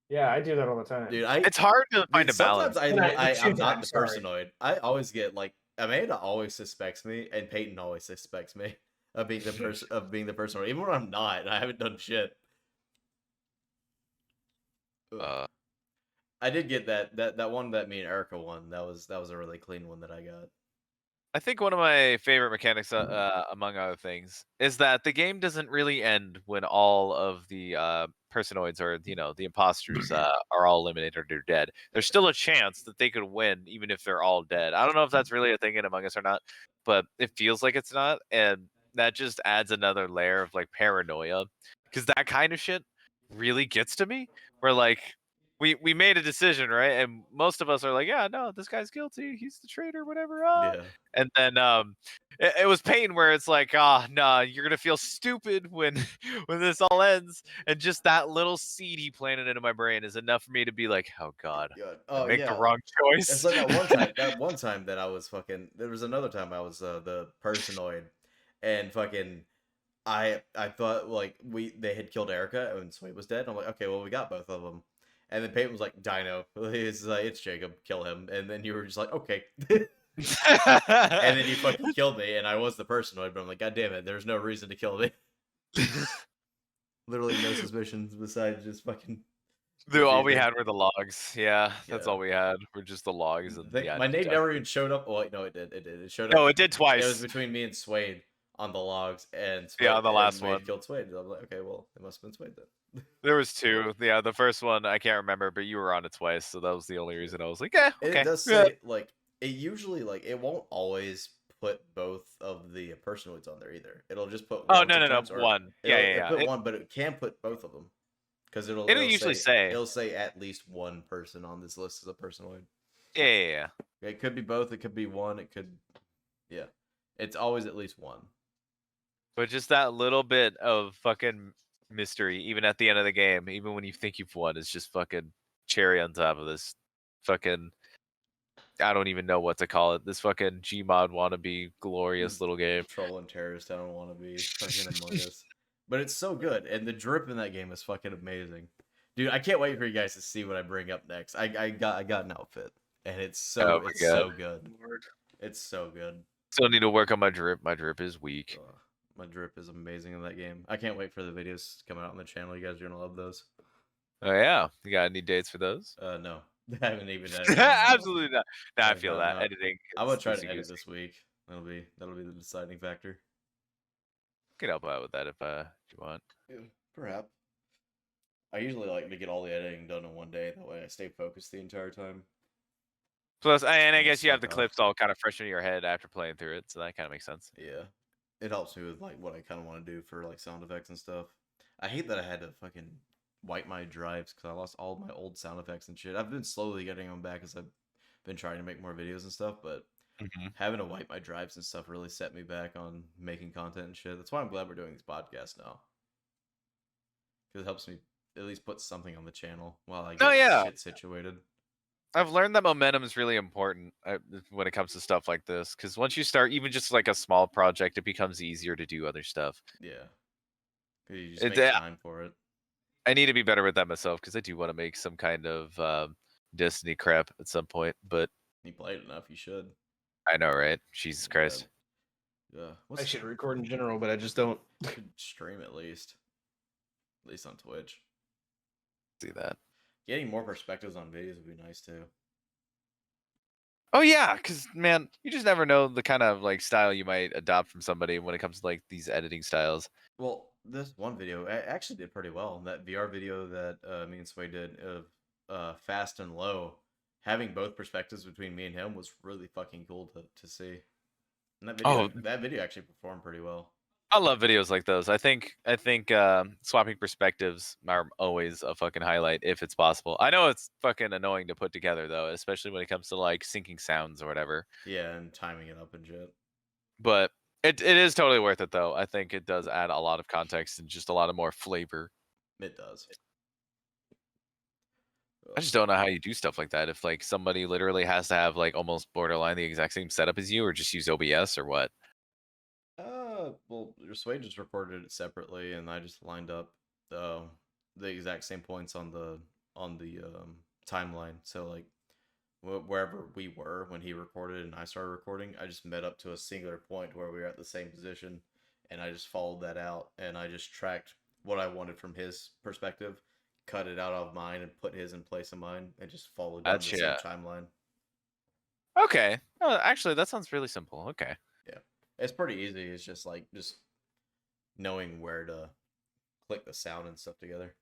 Yeah, I do that all the time. Dude, It's hard to find a sometimes balance. I'm Dude, not the I'm sorry. personoid. I always get like Amanda always suspects me, and Peyton always suspects me of being the person, even when I'm not, and I haven't done shit. Ugh. I did get that one that me and Erica won. That was a really clean one that I got. I think one of my favorite mechanics, among other things, is that the game doesn't really end when all of the personoids or the imposters are all eliminated or they're dead. There's still a chance that they could win even if they're all dead. I don't know if that's really a thing in Among Us or not, but it feels like it's not, and that just adds another layer of like paranoia, because that kind of shit really gets to me. Where like we made a decision, right? And most of us are like, yeah, no, this guy's guilty. He's the traitor, whatever. Yeah. And then it was Peyton where it's like, no, you're gonna feel stupid when when this all ends. And just that little seed he planted into my brain is enough for me to be like, oh god, I Oh make the yeah. wrong choice. It's like that one time that I was fucking. There was another time I was the personoid, and fucking. I thought like they had killed Erica and Sway was dead. I'm like, okay, well we got both of them. And then Peyton was like, Dino. He's like, it's Jacob, kill him. And then you were just like, okay. And then you fucking killed me, and I was the personoid, but I'm like, god damn it, there's no reason to kill me. Literally no suspicions besides just fucking. Dude, all we had were the logs. Yeah, that's all we had. Were just the logs. And My name never even showed up. Oh wait, no, it did. It showed up. No, it did twice. It was between me and Swade on the logs, and Swade, yeah, on the last Wade one killed Swade. I'm like, okay, well, it must have been Swade then. There was two. Yeah, the first one I can't remember, but you were on it twice, so that was the only reason I was like, yeah, okay. It does say like it usually like it won't always put both of the personoids on there either. It'll just put oh one no one. Yeah. Put one, but it can put both of them because it'll usually say it'll say at least one person on this list as a personoid. Yeah. It could be both. It could be one. It could, yeah. It's always at least one. But just that little bit of fucking mystery, even at the end of the game, even when you think you've won, is just fucking cherry on top of this fucking. I don't even know what to call it. This fucking Gmod wannabe glorious little game. Troll and terrorist. I don't want to be fucking Among Us, but it's so good, and the drip in that game is fucking amazing, dude. I can't wait for you guys to see what I bring up next. I got an outfit, and it's so so good. It's so good. Still need to work on my drip. My drip is weak. My drip is amazing in that game. I can't wait for the videos to come out on the channel. You guys are gonna love those. Oh yeah, you got any dates for those? No, I haven't even. Absolutely not. No, I feel that editing. I'm gonna try to edit this week. That'll be the deciding factor. Can help out with that if you want. Yeah, perhaps. I usually like to get all the editing done in one day. That way, I stay focused the entire time. Plus, and I guess you have the clips all kind of fresh in your head after playing through it, so that kind of makes sense. Yeah, it helps me with like what I kind of want to do for like sound effects and stuff. I hate that I had to fucking wipe my drives because I lost all my old sound effects and shit. I've been slowly getting them back as I've been trying to make more videos and stuff, but having to wipe my drives and stuff really set me back on making content and shit. That's why I'm glad we're doing these podcasts now, because it helps me at least put something on the channel while I get shit situated. I've learned that momentum is really important when it comes to stuff like this, because once you start even just like a small project, it becomes easier to do other stuff. Yeah, you just make time for it. I need to be better with that myself, because I do want to make some kind of Destiny crap at some point, but you played enough, you should. I know, right? Jesus Christ. Yeah. I should record in general, but I just don't. You could stream at least on Twitch. See that. Getting more perspectives on videos would be nice too. Oh yeah, because man, you just never know the kind of like style you might adopt from somebody when it comes to like these editing styles. Well, this one video actually did pretty well. That VR video that me and Sway did of Fast and Low, having both perspectives between me and him was really fucking cool to see. And that video actually performed pretty well. I love videos like those. I think swapping perspectives are always a fucking highlight if it's possible. I know it's fucking annoying to put together though, especially when it comes to like syncing sounds or whatever. Yeah, and timing it up and shit. But it is totally worth it though. I think it does add a lot of context and just a lot of more flavor. It does. I just don't know how you do stuff like that. If like somebody literally has to have like almost borderline the exact same setup as you, or just use OBS or what. Well, Sway just recorded it separately, and I just lined up the exact same points on the timeline. So like, wherever we were when he recorded and I started recording, I just met up to a singular point where we were at the same position, and I just followed that out, and I just tracked what I wanted from his perspective, cut it out of mine, and put his in place of mine, and just followed down the same Gotcha. timeline. Okay. Oh, actually, that sounds really simple. Okay. Yeah, it's pretty easy. It's just like knowing where to click the sound and stuff together.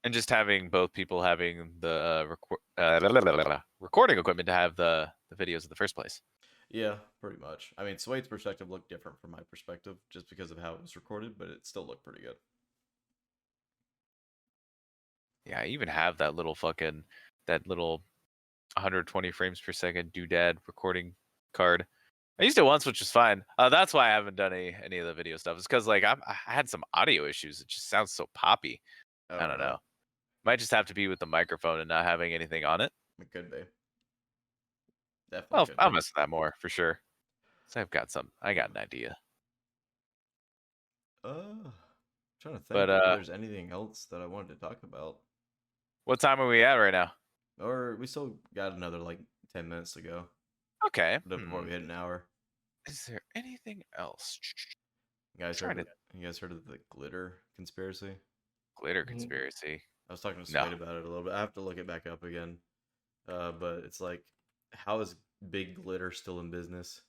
And just having both people having the recording equipment to have the videos in the first place. Yeah, pretty much. I mean, Swade's perspective looked different from my perspective just because of how it was recorded, but it still looked pretty good. Yeah, I even have that little 120 frames per second doodad recording card. I used it once, which was fine. That's why I haven't done any of the video stuff. It's because like I had some audio issues. It just sounds so poppy. Oh, I don't really? know. Might just have to be with the microphone and not having anything on it. It could be. Definitely Well, could I'll be. mess with that more for sure. So I got an idea. Trying to think But if there's anything else that I wanted to talk about. what time are we at right now? Or we still got another like 10 minutes to go Okay. before we hit an hour. Is there anything else? You guys Trying heard? to You guys heard of the glitter conspiracy? glitter Mhm. conspiracy. I was talking to No. Slade about it a little bit. I have to look it back up again. But it's like, how is Big Glitter still in business?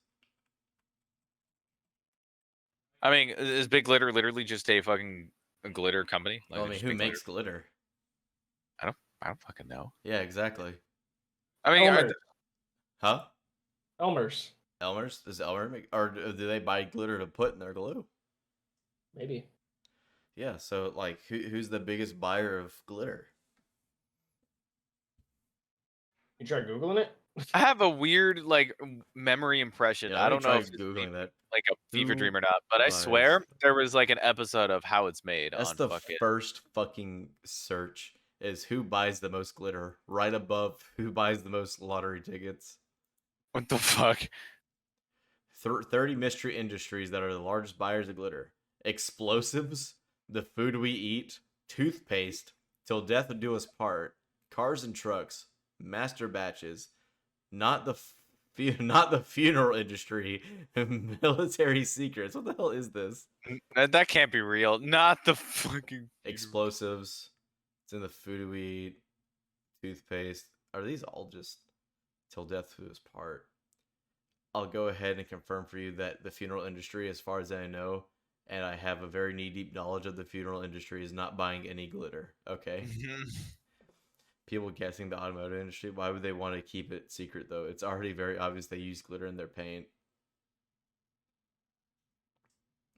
I mean, is Big Glitter literally just a fucking glitter company? Like Well, I they mean, just who make makes glitter? I don't fucking know. Yeah, exactly. I mean, Elmer's. Huh? Elmer's. Elmer's? Does Elmer make, or do they buy glitter to put in their glue? Maybe. Yeah, so like, who's the biggest buyer of glitter? You try googling it. I have a weird like memory impression. Yeah, I let me don't know try if it's googling that. like a fever Who dream or not, but I buys? swear there was like an episode of how it's made That's on the fucking. first fucking search. Is who buys the most glitter? Right above who buys the most lottery tickets. What the fuck? 30 mystery industries that are the largest buyers of glitter: explosives, the food we eat, toothpaste, till death do us part, cars and trucks, master batches, not the not the funeral industry, military secrets. What the hell is this? That can't be real. Not the fucking Explosives. It's in the food we eat, toothpaste. Are these all just till death do us part? I'll go ahead and confirm for you that the funeral industry, as far as I know, and I have a very knee-deep knowledge of the funeral industry, is not buying any glitter. Okay. People guessing the automotive industry, why would they want to keep it secret though? It's already very obvious they use glitter in their paint.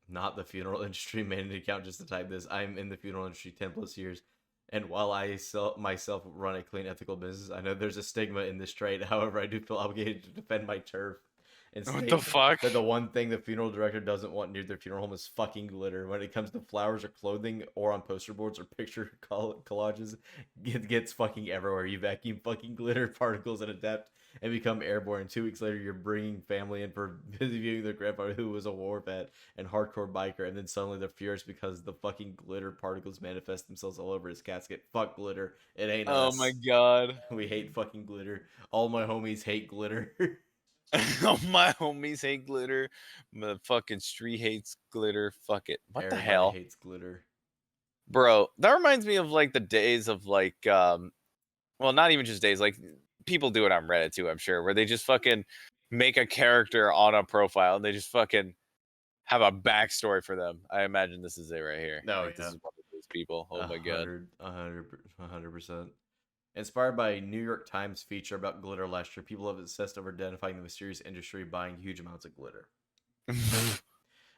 Not the funeral industry. Made an account just to type this. I'm in the funeral industry 10 plus years. And while I myself run a clean, ethical business, I know there's a stigma in this trade. However, I do feel obligated to defend my turf and What state the fuck? that the one thing the funeral director doesn't want near their funeral home is fucking glitter. When it comes to flowers or clothing or on poster boards or picture collages, it gets fucking everywhere. You vacuum fucking glitter particles and adapt and become airborne. 2 weeks later, you're bringing family in for viewing their grandfather who was a war vet and hardcore biker, and then suddenly they're furious because the fucking glitter particles manifest themselves all over his casket. Fuck glitter. It ain't Oh us. my god. We hate fucking glitter. All my homies hate glitter. All my homies hate glitter. The fucking street hates glitter. Fuck it. What the Everybody hell? hates glitter. Bro, that reminds me of like the days of like well, not even just days, like people do it on Reddit too, I'm sure, where they just fucking make a character on a profile and they just fucking have a backstory for them. I imagine this is it right here. Oh, Like, this yeah. is one of those people. Oh my god. 100%. Inspired by a New York Times feature about glitter last year, people have obsessed over identifying the mysterious industry buying huge amounts of glitter.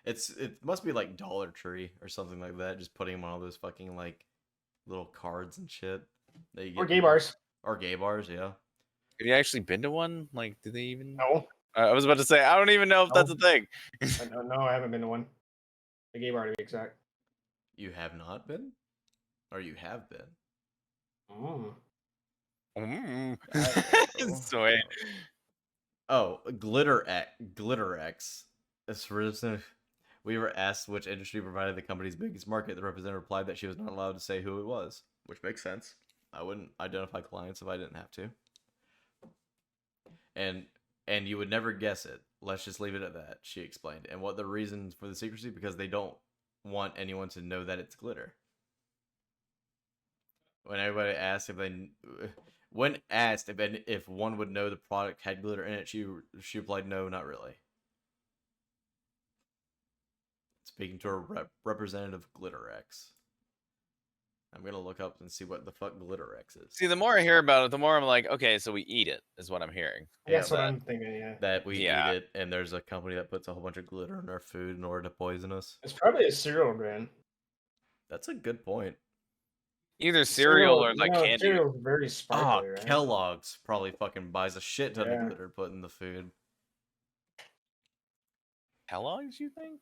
It must be like Dollar Tree or something like that, just putting them on all those fucking like little cards and shit. That you Or get gay people- bars. Or gay bars, yeah. Have you actually been to one? Like, do they even? No. I was about to say, I don't even know if that's a thing. No, I haven't been to one. A gay bar to be exact. You have not been? Or you have been? Sweet. Oh, Glitter X. We were asked which industry provided the company's biggest market. The representative replied that she was not allowed to say who it was, which makes sense. I wouldn't identify clients if I didn't have to. and you would never guess it. Let's just leave it at that, she explained. And what the reason for the secrecy? Because they don't want anyone to know that it's glitter. When everybody asked when asked if one would know the product had glitter in it, she replied, "No, not really." Speaking to a representative of GlitterX. I'm gonna look up and see what the fuck GlitterX is. See, the more I hear about it, the more I'm like, okay, so we eat it, is what I'm hearing. That's what I'm thinking, yeah. That we eat it, and there's a company that puts a whole bunch of glitter in our food in order to poison us. It's probably a cereal brand. That's a good point. Either cereal or like candy. Cereal's very sparkly, right? Kellogg's probably fucking buys a shit ton of glitter put in the food. Kellogg's, you think?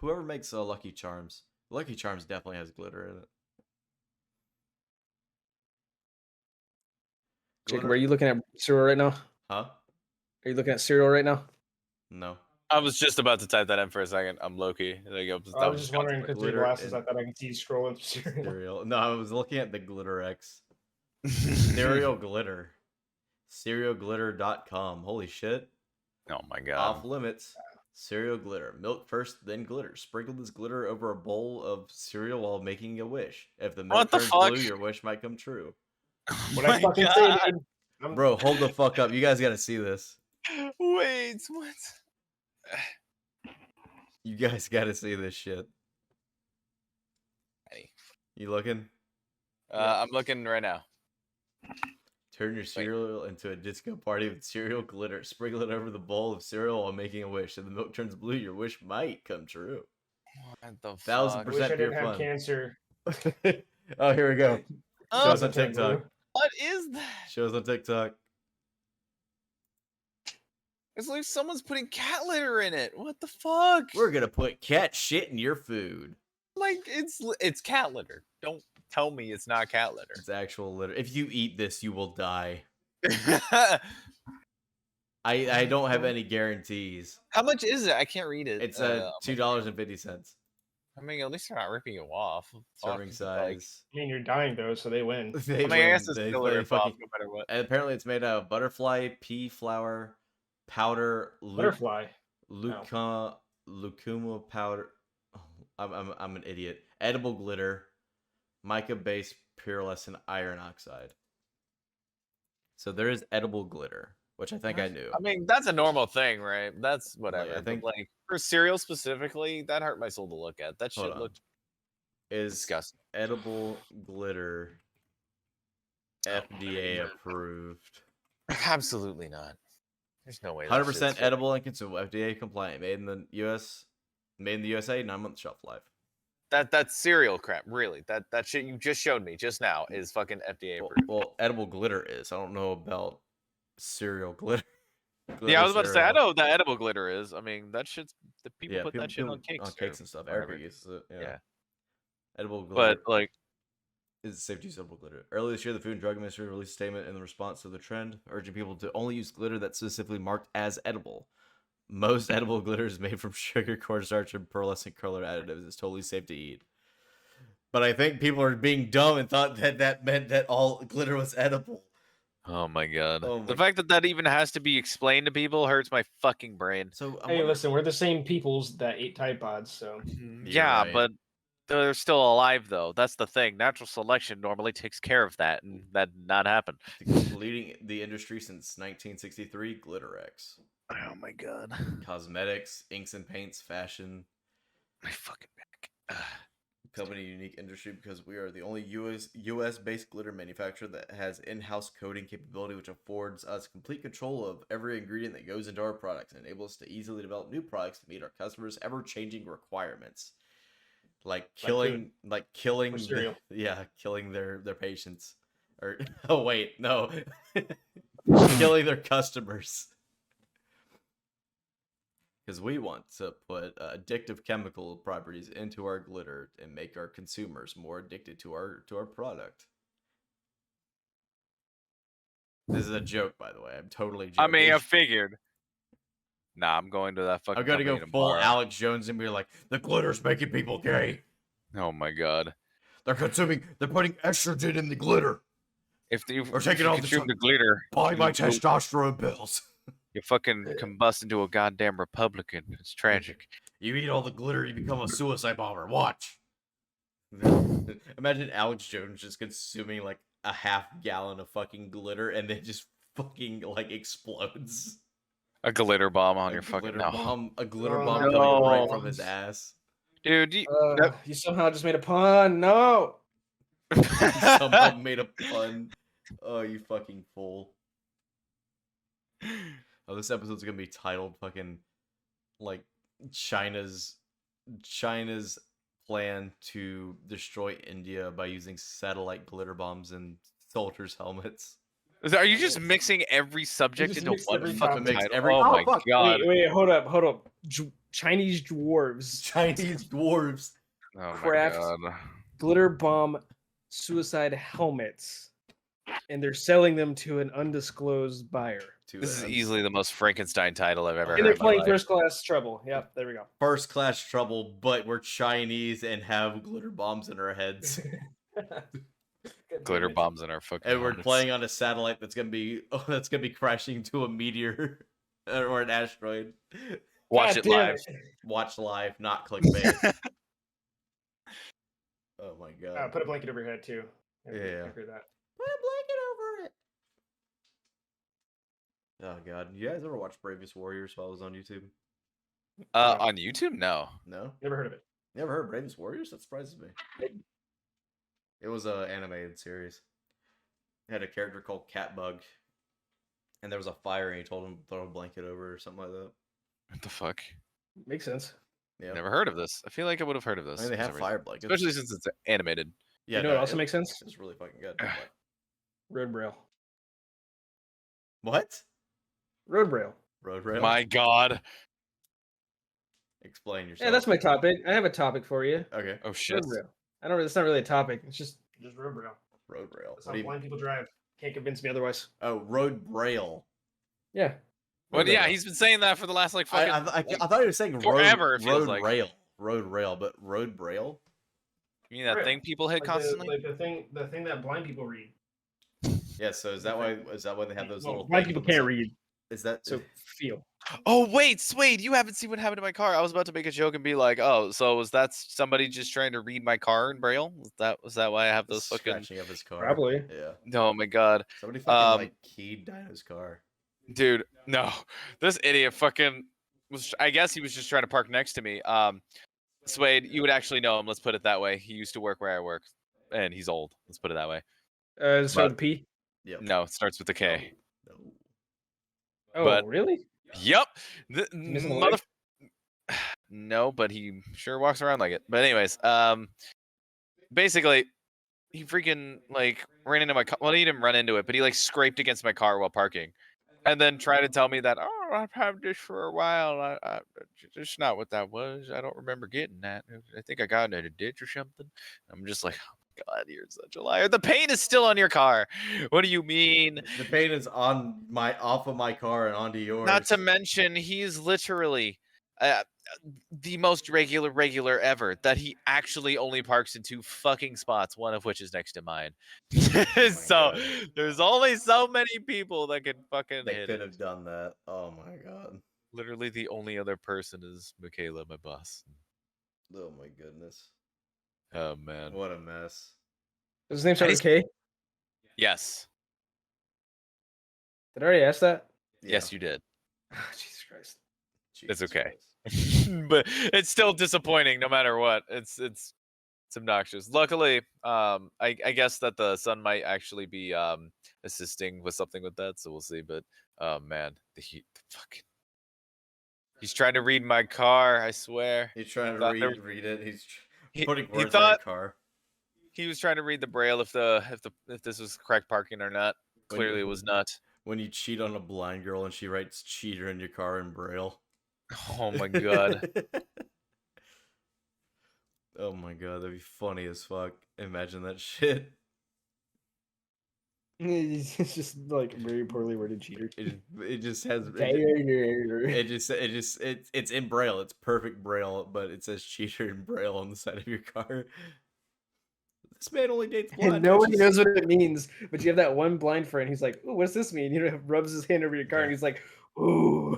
Whoever makes Lucky Charms. Lucky Charms definitely has glitter in it. Jacob, are you looking at cereal right now? Huh? Are you looking at cereal right now? No. I was just about to type that in for a second. I'm low-key. I was just wondering because your glasses, I thought I could see you scrolling through cereal. No, I was looking at the GlitterX. Cereal glitter. Cerealglitter.com. Holy shit. Oh my god. Off limits. Cereal glitter. Milk first, then glitter. Sprinkle this glitter over a bowl of cereal while making a wish. If the milk turns blue, your wish might come true. What I fucking say, dude. Bro, hold the fuck up. You guys gotta see this. Wait, what? You guys gotta see this shit. You looking? I'm looking right now. Turn your cereal into a disco party with cereal glitter. Sprinkle it over the bowl of cereal while making a wish. If the milk turns blue, your wish might come true. What the fuck? 1000% pure fun. Cancer. Oh, here we go. Show us on TikTok. What is that? Show us on TikTok. It's like someone's putting cat litter in it. What the fuck? We're gonna put cat shit in your food. Like it's cat litter. Don't tell me it's not cat litter. It's actual litter. If you eat this, you will die. I don't have any guarantees. How much is it? I can't read it. It's $2.50. I mean, at least they're not ripping you off. Serving size. I mean, you're dying though, so they win. They I guess it's still rip off no matter what. And apparently, it's made out of butterfly, pea flour, powder, butterfly, lucuma powder. I'm an idiot. Edible glitter, mica-based pearlescent iron oxide. So there is edible glitter, which I think I knew. I mean, that's a normal thing, right? That's whatever. I think, like for cereal specifically, that hurt my soul to look at. That shit looked disgusting. Edible glitter FDA approved? Absolutely not. There's no way. 100% edible and consumable, FDA compliant, made in the USA, 9-month shelf life. That's cereal crap, really. That shit you just showed me just now is fucking FDA approved. Well, edible glitter is. I don't know about cereal glitter. Yeah, I was about to say, I know that edible glitter is. I mean, that shit's the people put that shit on cakes. On cakes and stuff. Erica uses it. Yeah. Edible glitter. But like, is safe to use edible glitter. Earlier this year, the Food and Drug Administration released a statement in response to the trend, urging people to only use glitter that's specifically marked as edible. Most edible glitter is made from sugar, cornstarch, and pearlescent color additives. It's totally safe to eat. But I think people are being dumb and thought that meant that all glitter was edible. Oh my god. The fact that even has to be explained to people hurts my fucking brain. So hey, listen, we're the same peoples that ate Tide Pods, so yeah, right. But they're still alive though. That's the thing. Natural selection normally takes care of that, and that did not happen. Leading the industry since 1963, GlitterX. Oh my god. Cosmetics, inks and paints, fashion. My fucking back. Company unique industry because we are the only US based glitter manufacturer that has in-house coding capability, which affords us complete control of every ingredient that goes into our products and enables us to easily develop new products to meet our customers' ever-changing requirements. Killing their patients. Or oh wait, no. Killing their customers. Because we want to put addictive chemical properties into our glitter and make our consumers more addicted to our product. This is a joke, by the way. I'm totally joking. I mean, I figured. Nah, I'm going to that fucking. I'm gonna go full Alex Jones and be like, the glitter's making people gay. Oh my god. They're putting estrogen in the glitter. If you Or take it off the consume top. the glitter, Buy my you- testosterone pills. you fucking combust into a goddamn Republican. It's tragic. You eat all the glitter, you become a suicide bomber. Watch. Imagine Alex Jones just consuming like a half gallon of fucking glitter and then just fucking like explodes. A glitter bomb on A your fucking glitter no. bomb, a glitter Oh, bomb coming right no. from his ass. Dude, You somehow just made a pun. No. Somehow made a pun. Oh, you fucking fool. Oh, this episode's gonna be titled fucking like China's plan to destroy India by using satellite glitter bombs and soldiers' helmets. Are you just mixing every subject just into mixed one every fucking topic. title? Every- Oh Oh, my fuck. god. Wait, hold up. Chinese dwarves Chinese dwarves. Oh my craft god. glitter bomb suicide helmets, and they're selling them to an undisclosed buyer. This is easily the most Frankenstein title I've ever And heard. they're in my playing life. first class trouble. Yep, there we go. First class trouble, but we're Chinese and have glitter bombs in our heads. Glitter bombs in our fucking And we're helmets. playing on a satellite that's gonna be crashing to a meteor or an asteroid. Watch God it damn live. Watch live, not clickbait. Oh my god. Put a blanket over your head too. Yeah. I heard that. Put a blanket over it. Oh god. You guys ever watch Bravest Warriors while I was on YouTube? On YouTube? No. No? Never heard of it. Never heard of Bravest Warriors? That surprises me. It was an animated series. It had a character called Catbug. And there was a fire and he told him to throw a blanket over or something like that. What the fuck? Makes sense. Yeah. Never heard of this. I feel like I would have heard of I this. mean, they for have some reason. fire blankets. Especially since it's animated. Yeah, You know what also makes sense? It's really fucking good. Road Braille. What? Road Braille. Road rail? My god. Explain yourself. Yeah, that's my topic. I have a topic for you. Okay. Oh shit. Road Braille. I don't. It's not really a topic. It's just Road Braille. Road rail. That's What how do you... blind people drive. Can't convince me otherwise. Oh, road braille. Yeah. Well, yeah, rail. he's been saying that for the last like fucking. I thought he was saying forever, it feels road like. rail. Road rail, but road braille? You mean that Braille. thing people hit constantly? The thing that blind people read. Yeah, so is that why they have those little blind things people on the can't side? read, Is that so feel. Oh wait, Swade, you haven't seen what happened to my car. I was about to make a joke and be like, "Oh, so was that somebody just trying to read my car in braille? Was that why I have those fucking?" scratching of his car? Probably. Yeah. Oh my god, Somebody fucking like keyed Dino's car. dude, no, this idiot fucking was. I guess he was just trying to park next to me. Swade, you would actually know him. Let's put it that way. He used to work where I work, and he's old. Let's put it that way. So the P. Yep. No, it starts with a K. No. Oh, But- really? Yep. The missing a mother. leg? No, but he sure walks around like it. But anyways, basically, he freaking like ran into my car. Well, he didn't run into it, but he like scraped against my car while parking, and then tried to tell me that, "Oh, I've had this for a while. That's not what that was. I don't remember getting that. I think I got it in a ditch or something." I'm just like, "Oh my god, you're such a liar. The paint is still on your car. What do you mean?" The paint is off of my car and onto yours. Not to mention, he's literally the most regular ever. That he actually only parks in 2 fucking spots, one of which is next to mine. So God. there's only so many people that can fucking They hit could it. have done that. Oh my god. Literally, the only other person is Michaela, my boss. Oh my goodness. Oh man. What a mess. Does his name start with K? Yes. Did I already ask that? Yes, you did. Jesus Christ. It's Jesus okay. Christ. But it's still disappointing no matter what. It's obnoxious. Luckily, I guess that the son might actually be assisting with something with that, so we'll see. But oh man, he's trying to read my car, I swear. He's trying thought to there- read it. He's He- putting he words in thought- your car. He was trying to read the braille if this was correct parking or not. When Clearly you- it was not. When you cheat on a blind girl and she writes cheater in your car in braille. Oh my god. Oh my god, that'd be funny as fuck. Imagine that shit. It's just like very poorly worded cheater. It just has it's in braille. It's perfect braille, but it says cheater in braille on the side of your car. This man only dates blind And nobody bitches. knows what it means, but you have that one blind friend. He's like, "Ooh, what's this mean?" Rubs his hand over your car, and he's like, "Ooh."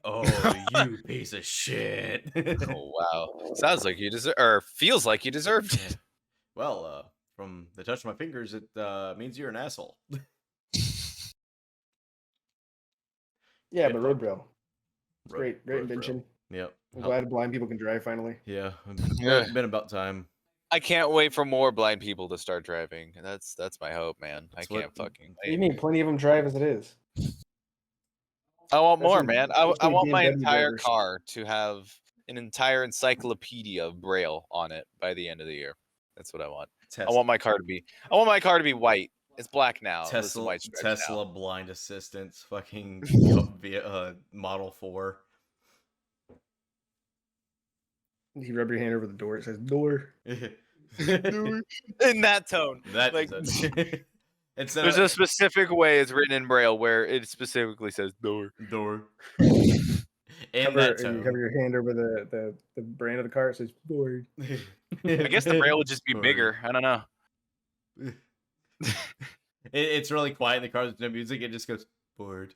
Oh, you piece of shit. Oh wow. Sounds like you deserve, or feels like you deserved it. Well, from the touch of my fingers, it means you're an asshole. Yeah, Good but fuck. road braille. It's Road- great road invention. braille. Yep. I'm glad blind people can drive finally. Yeah. Yeah. Been about time. I can't wait for more blind people to start driving. That's my hope, man. That's I what- can't fucking What do you wait. mean? Plenty of them drive as it is. I want more, Especially- man. I especially want my BMW entire drivers. car to have an entire encyclopedia of Braille on it by the end of the year. That's what I want. I want my car to be. I want my car to be white. It's black now. with some white stripes now. Tesla blind assistance fucking via Model 4. You rub your hand over the door. It says door. In that tone. That Like, instead there's of a specific way it's written in Braille where it specifically says door. door. You In cover, that you tone. cover your hand over the brand of the car. It says board. I guess the Braille would just be Bored. bigger. I don't know. It's really quiet in the car. There's no music. It just goes bored.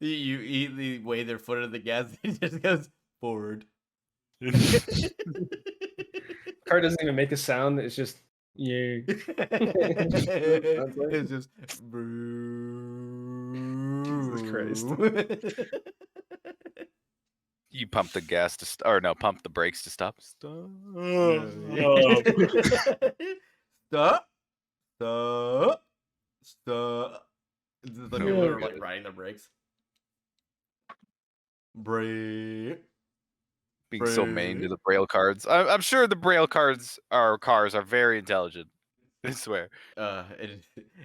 You the way their foot of the gas. It just goes bored. Car doesn't even make a sound. It's just yeah. It's just Jesus Christ. You pump the gas to or no, pump the brakes to stop. Stop. Stop. Stop. Stop. It's like No, people we're are like good. riding the brakes. Brake. Being so mean to the Braille cards. I'm sure the Braille cars are very intelligent. I swear.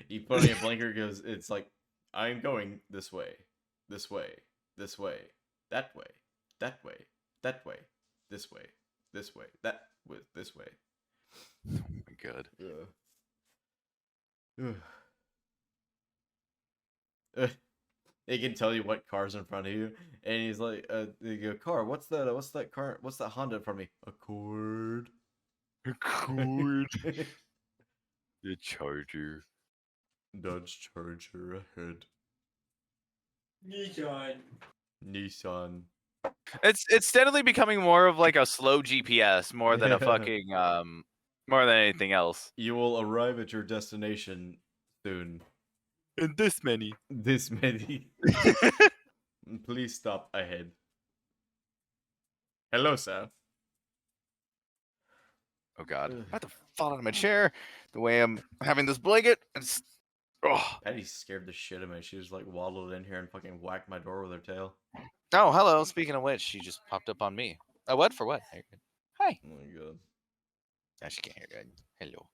You put on your blinker because it's like I'm going this way, this way, this way, that way, that way, that way, this way, this way, that with this way. Oh my god. He can tell you what car's in front of you, and he's like, "You go, car. What's that? What's that car? What's that Honda in front of me? Accord. Accord. The Charger. Dodge Charger ahead. Nissan. It's steadily becoming more of like a slow GPS more than a fucking more than anything else. You will arrive at your destination soon. And this many. This many. Please stop ahead. Hello, sir. Oh god. I'm about to fall out of my chair. The way I'm having this blanket. It's Patty scared the shit out of me. She just like waddled in here and fucking whacked my door with her tail. Oh, hello. Speaking of which, she just popped up on me. What for what? Hi. Oh my god. Now she can't hear good. Hello.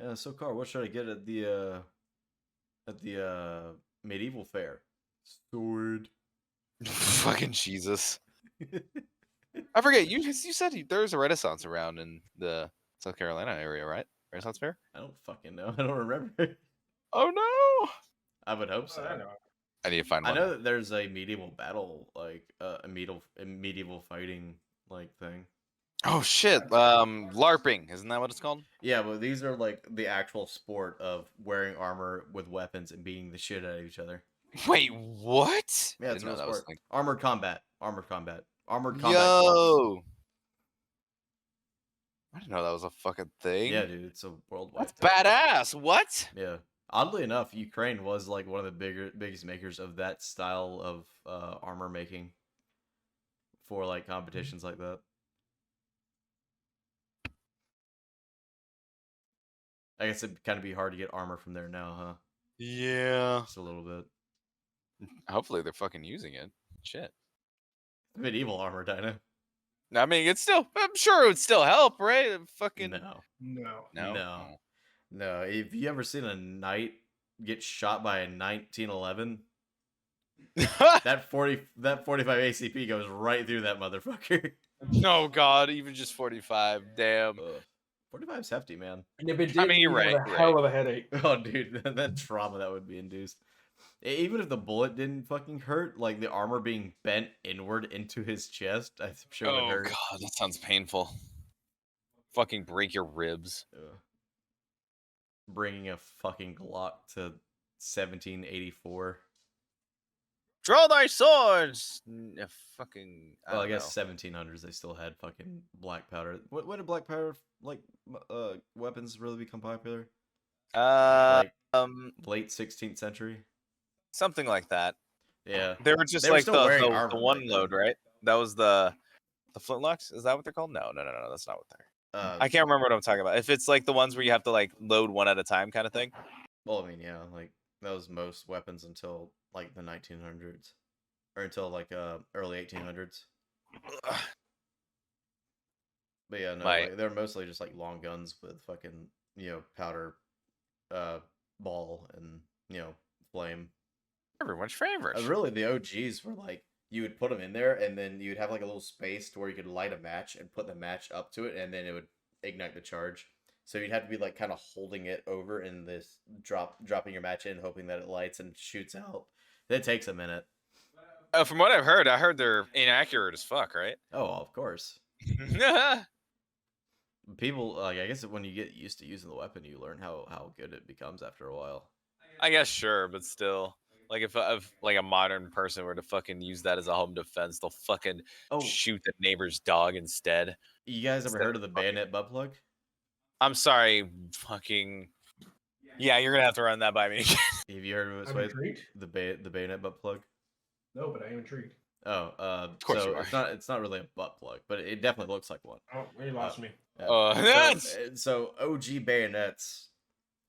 Yeah, so Carl, what should I get at the medieval fair? Sword. Fucking Jesus. I forget. You said there's a Renaissance around in the South Carolina area, right? Renaissance fair? I don't fucking know. I don't remember. Oh no. I would hope so. I know. I need to find I one. know that there's a medieval battle, like a medieval fighting like thing. Oh shit. LARPing, isn't that what it's called? Yeah, but these are like the actual sport of wearing armor with weapons and beating the shit out of each other. Wait, what? Yeah, I it's didn't a know that real was sport. like... Armored combat. Armored combat. Yo. I didn't know that was a fucking thing. Yeah, dude, it's a worldwide That's thing. badass. What? Yeah. Oddly enough, Ukraine was like one of the biggest makers of that style of armor making for like competitions like that. I guess it'd kind of be hard to get armor from there now, huh? Yeah. Just a little bit. Hopefully they're fucking using it. Shit. Medieval armor, Dino. I mean, it's still. I'm sure it would still help, right? Fucking. No. No. No. No. Have you ever seen a knight get shot by a 1911? That 45 ACP goes right through that motherfucker. Oh god, even just 45. Damn. 45's hefty, man. And if it I did, mean, you're you'd have right, a hell of a headache. Oh, dude, that trauma that would be induced. Even if the bullet didn't fucking hurt, like the armor being bent inward into his chest, I'm sure would Oh hurt. god, that sounds painful. Fucking break your ribs. Bringing a fucking Glock to 1784. Draw thy swords. Fucking. Well, I guess 1700s they still had fucking black powder. When did black powder weapons really become popular? Like late 16th century. Something like that. Yeah, They were just They were like still wearing the armor one back load, then. right? That was the flintlocks. Is that what they're called? No, that's not what they're. I can't remember what I'm talking about. If it's like the ones where you have to like load one at a time, kind of thing. Well, I mean, yeah, like that was most weapons until like the 1900s, or until like early 1800s. But yeah, no, like, they're mostly just like long guns with fucking powder, ball and flame. Everyone's favorite. Really, the OGs were like you would put them in there, and then you'd have like a little space to where you could light a match and put the match up to it, and then it would ignite the charge. So you'd have to be like kind of holding it over in this dropping your match in, hoping that it lights and shoots out. That takes a minute. From what I've heard, they're inaccurate as fuck, right? Oh, of course. People, like, I guess when you get used to using the weapon, you learn how good it becomes after a while. I guess sure, but still, like if like a modern person were to fucking use that as a home defense, they'll fucking shoot the neighbor's dog instead. You guys ever heard of the bayonet butt plug? I'm sorry, fucking. Yeah, you're gonna have to run that by me. Have you heard of it? I'm intrigued. The bayonet butt plug? No, but I am intrigued. Oh, of course so you are. it's not really a butt plug, but it definitely looks like one. Oh, you lost me. So OG bayonets,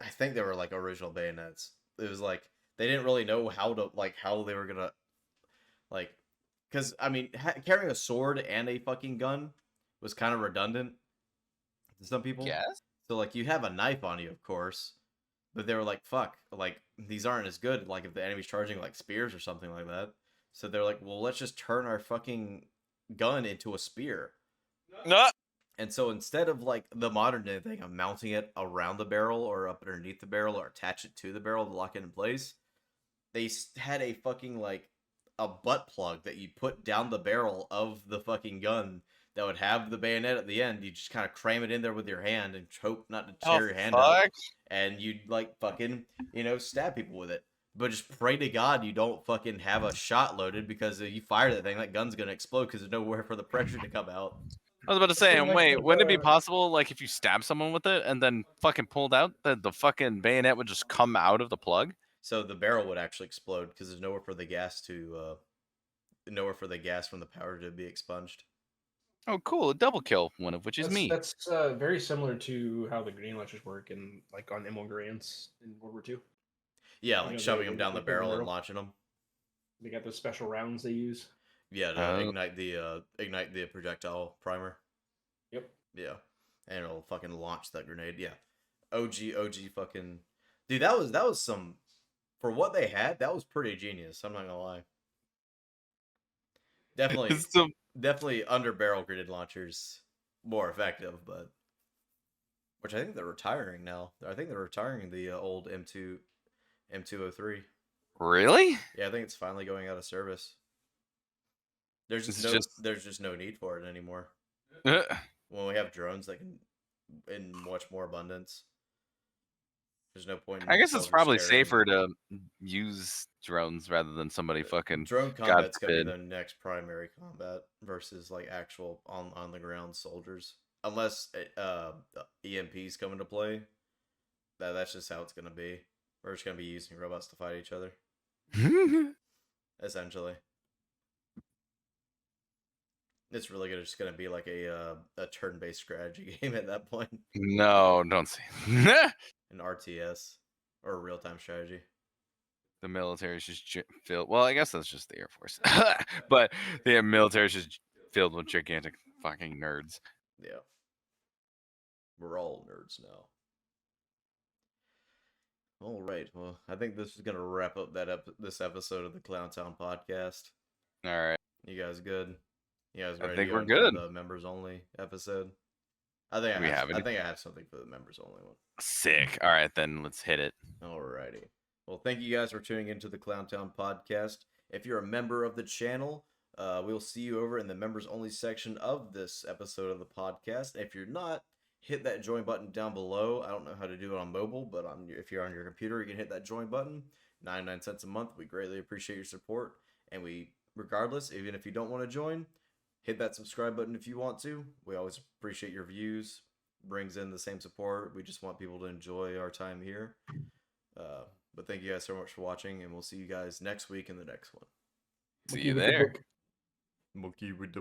I think they were like original bayonets. It was like they didn't really know how they were gonna like, because I mean carrying a sword and a fucking gun was kind of redundant to some people. Yes. So like you have a knife on you, of course, but they were like, fuck, like these aren't as good. Like if the enemy's charging like spears or something like that. So they're like, well, let's just turn our fucking gun into a spear. No. And so instead of like the modern day thing of mounting it around the barrel or up underneath the barrel or attach it to the barrel to lock it in place, they had a fucking like a butt plug that you put down the barrel of the fucking gun that would have the bayonet at the end. You just kind of cram it in there with your hand and hope not to tear your hand out. And you'd like fucking, stab people with it. But just pray to God you don't fucking have a shot loaded, because if you fire that thing, that gun's gonna explode because there's nowhere for the pressure to come out. I was about to say, and wait, wouldn't it be possible, like, if you stab someone with it and then fucking pulled out, that the fucking bayonet would just come out of the plug? So the barrel would actually explode because there's nowhere for the gas from the powder to be expunged. Oh, cool! A double kill, one of which is me. That's very similar to how the grenade launchers work in like on M1 Garands in World War II. Yeah, like shoving them down the barrel and launching them. They got those special rounds they use. Yeah, to ignite the projectile primer. Yep. Yeah, and it'll fucking launch that grenade. Yeah, OG fucking dude. That was some, for what they had. That was pretty genius. I'm not gonna lie. Definitely under barrel grenade launchers more effective, but which I think they're retiring now. I think they're retiring the old M203. Really? Yeah, I think it's finally going out of service. There's just no need for it anymore. When we have drones that can in much more abundance, there's no point. I guess it's probably safer to use drones rather than somebody fucking. Drone combat's gonna be the next primary combat versus like actual on the ground soldiers, unless EMPs come into play. That's just how it's gonna be. We're just gonna be using robots to fight each other. Essentially, it's really just gonna be like a turn-based strategy game at that point. No, don't say. An RTS or a real-time strategy. The military is just filled. Well, I guess that's just the Air Force, but the military is just filled with gigantic fucking nerds. Yeah, we're all nerds now. All right. Well, I think this is gonna wrap up this episode of the Clowntown podcast. All right. You guys good? You guys ready? I think to we're go good. into the members only episode. I think I have something for the members only one. Sick. All right, then let's hit it. Alrighty. Well, thank you guys for tuning into the Clowntown podcast. If you're a member of the channel, we'll see you over in the members only section of this episode of the podcast. If you're not, hit that join button down below. I don't know how to do it on mobile, but if you're on your computer, you can hit that join button. 99 cents a month. We greatly appreciate your support. And regardless, even if you don't want to join, hit that subscribe button if you want to. We always appreciate your views. Brings in the same support. We just want people to enjoy our time here. But thank you guys so much for watching, and we'll see you guys next week in the next one. See you there. Monkey with the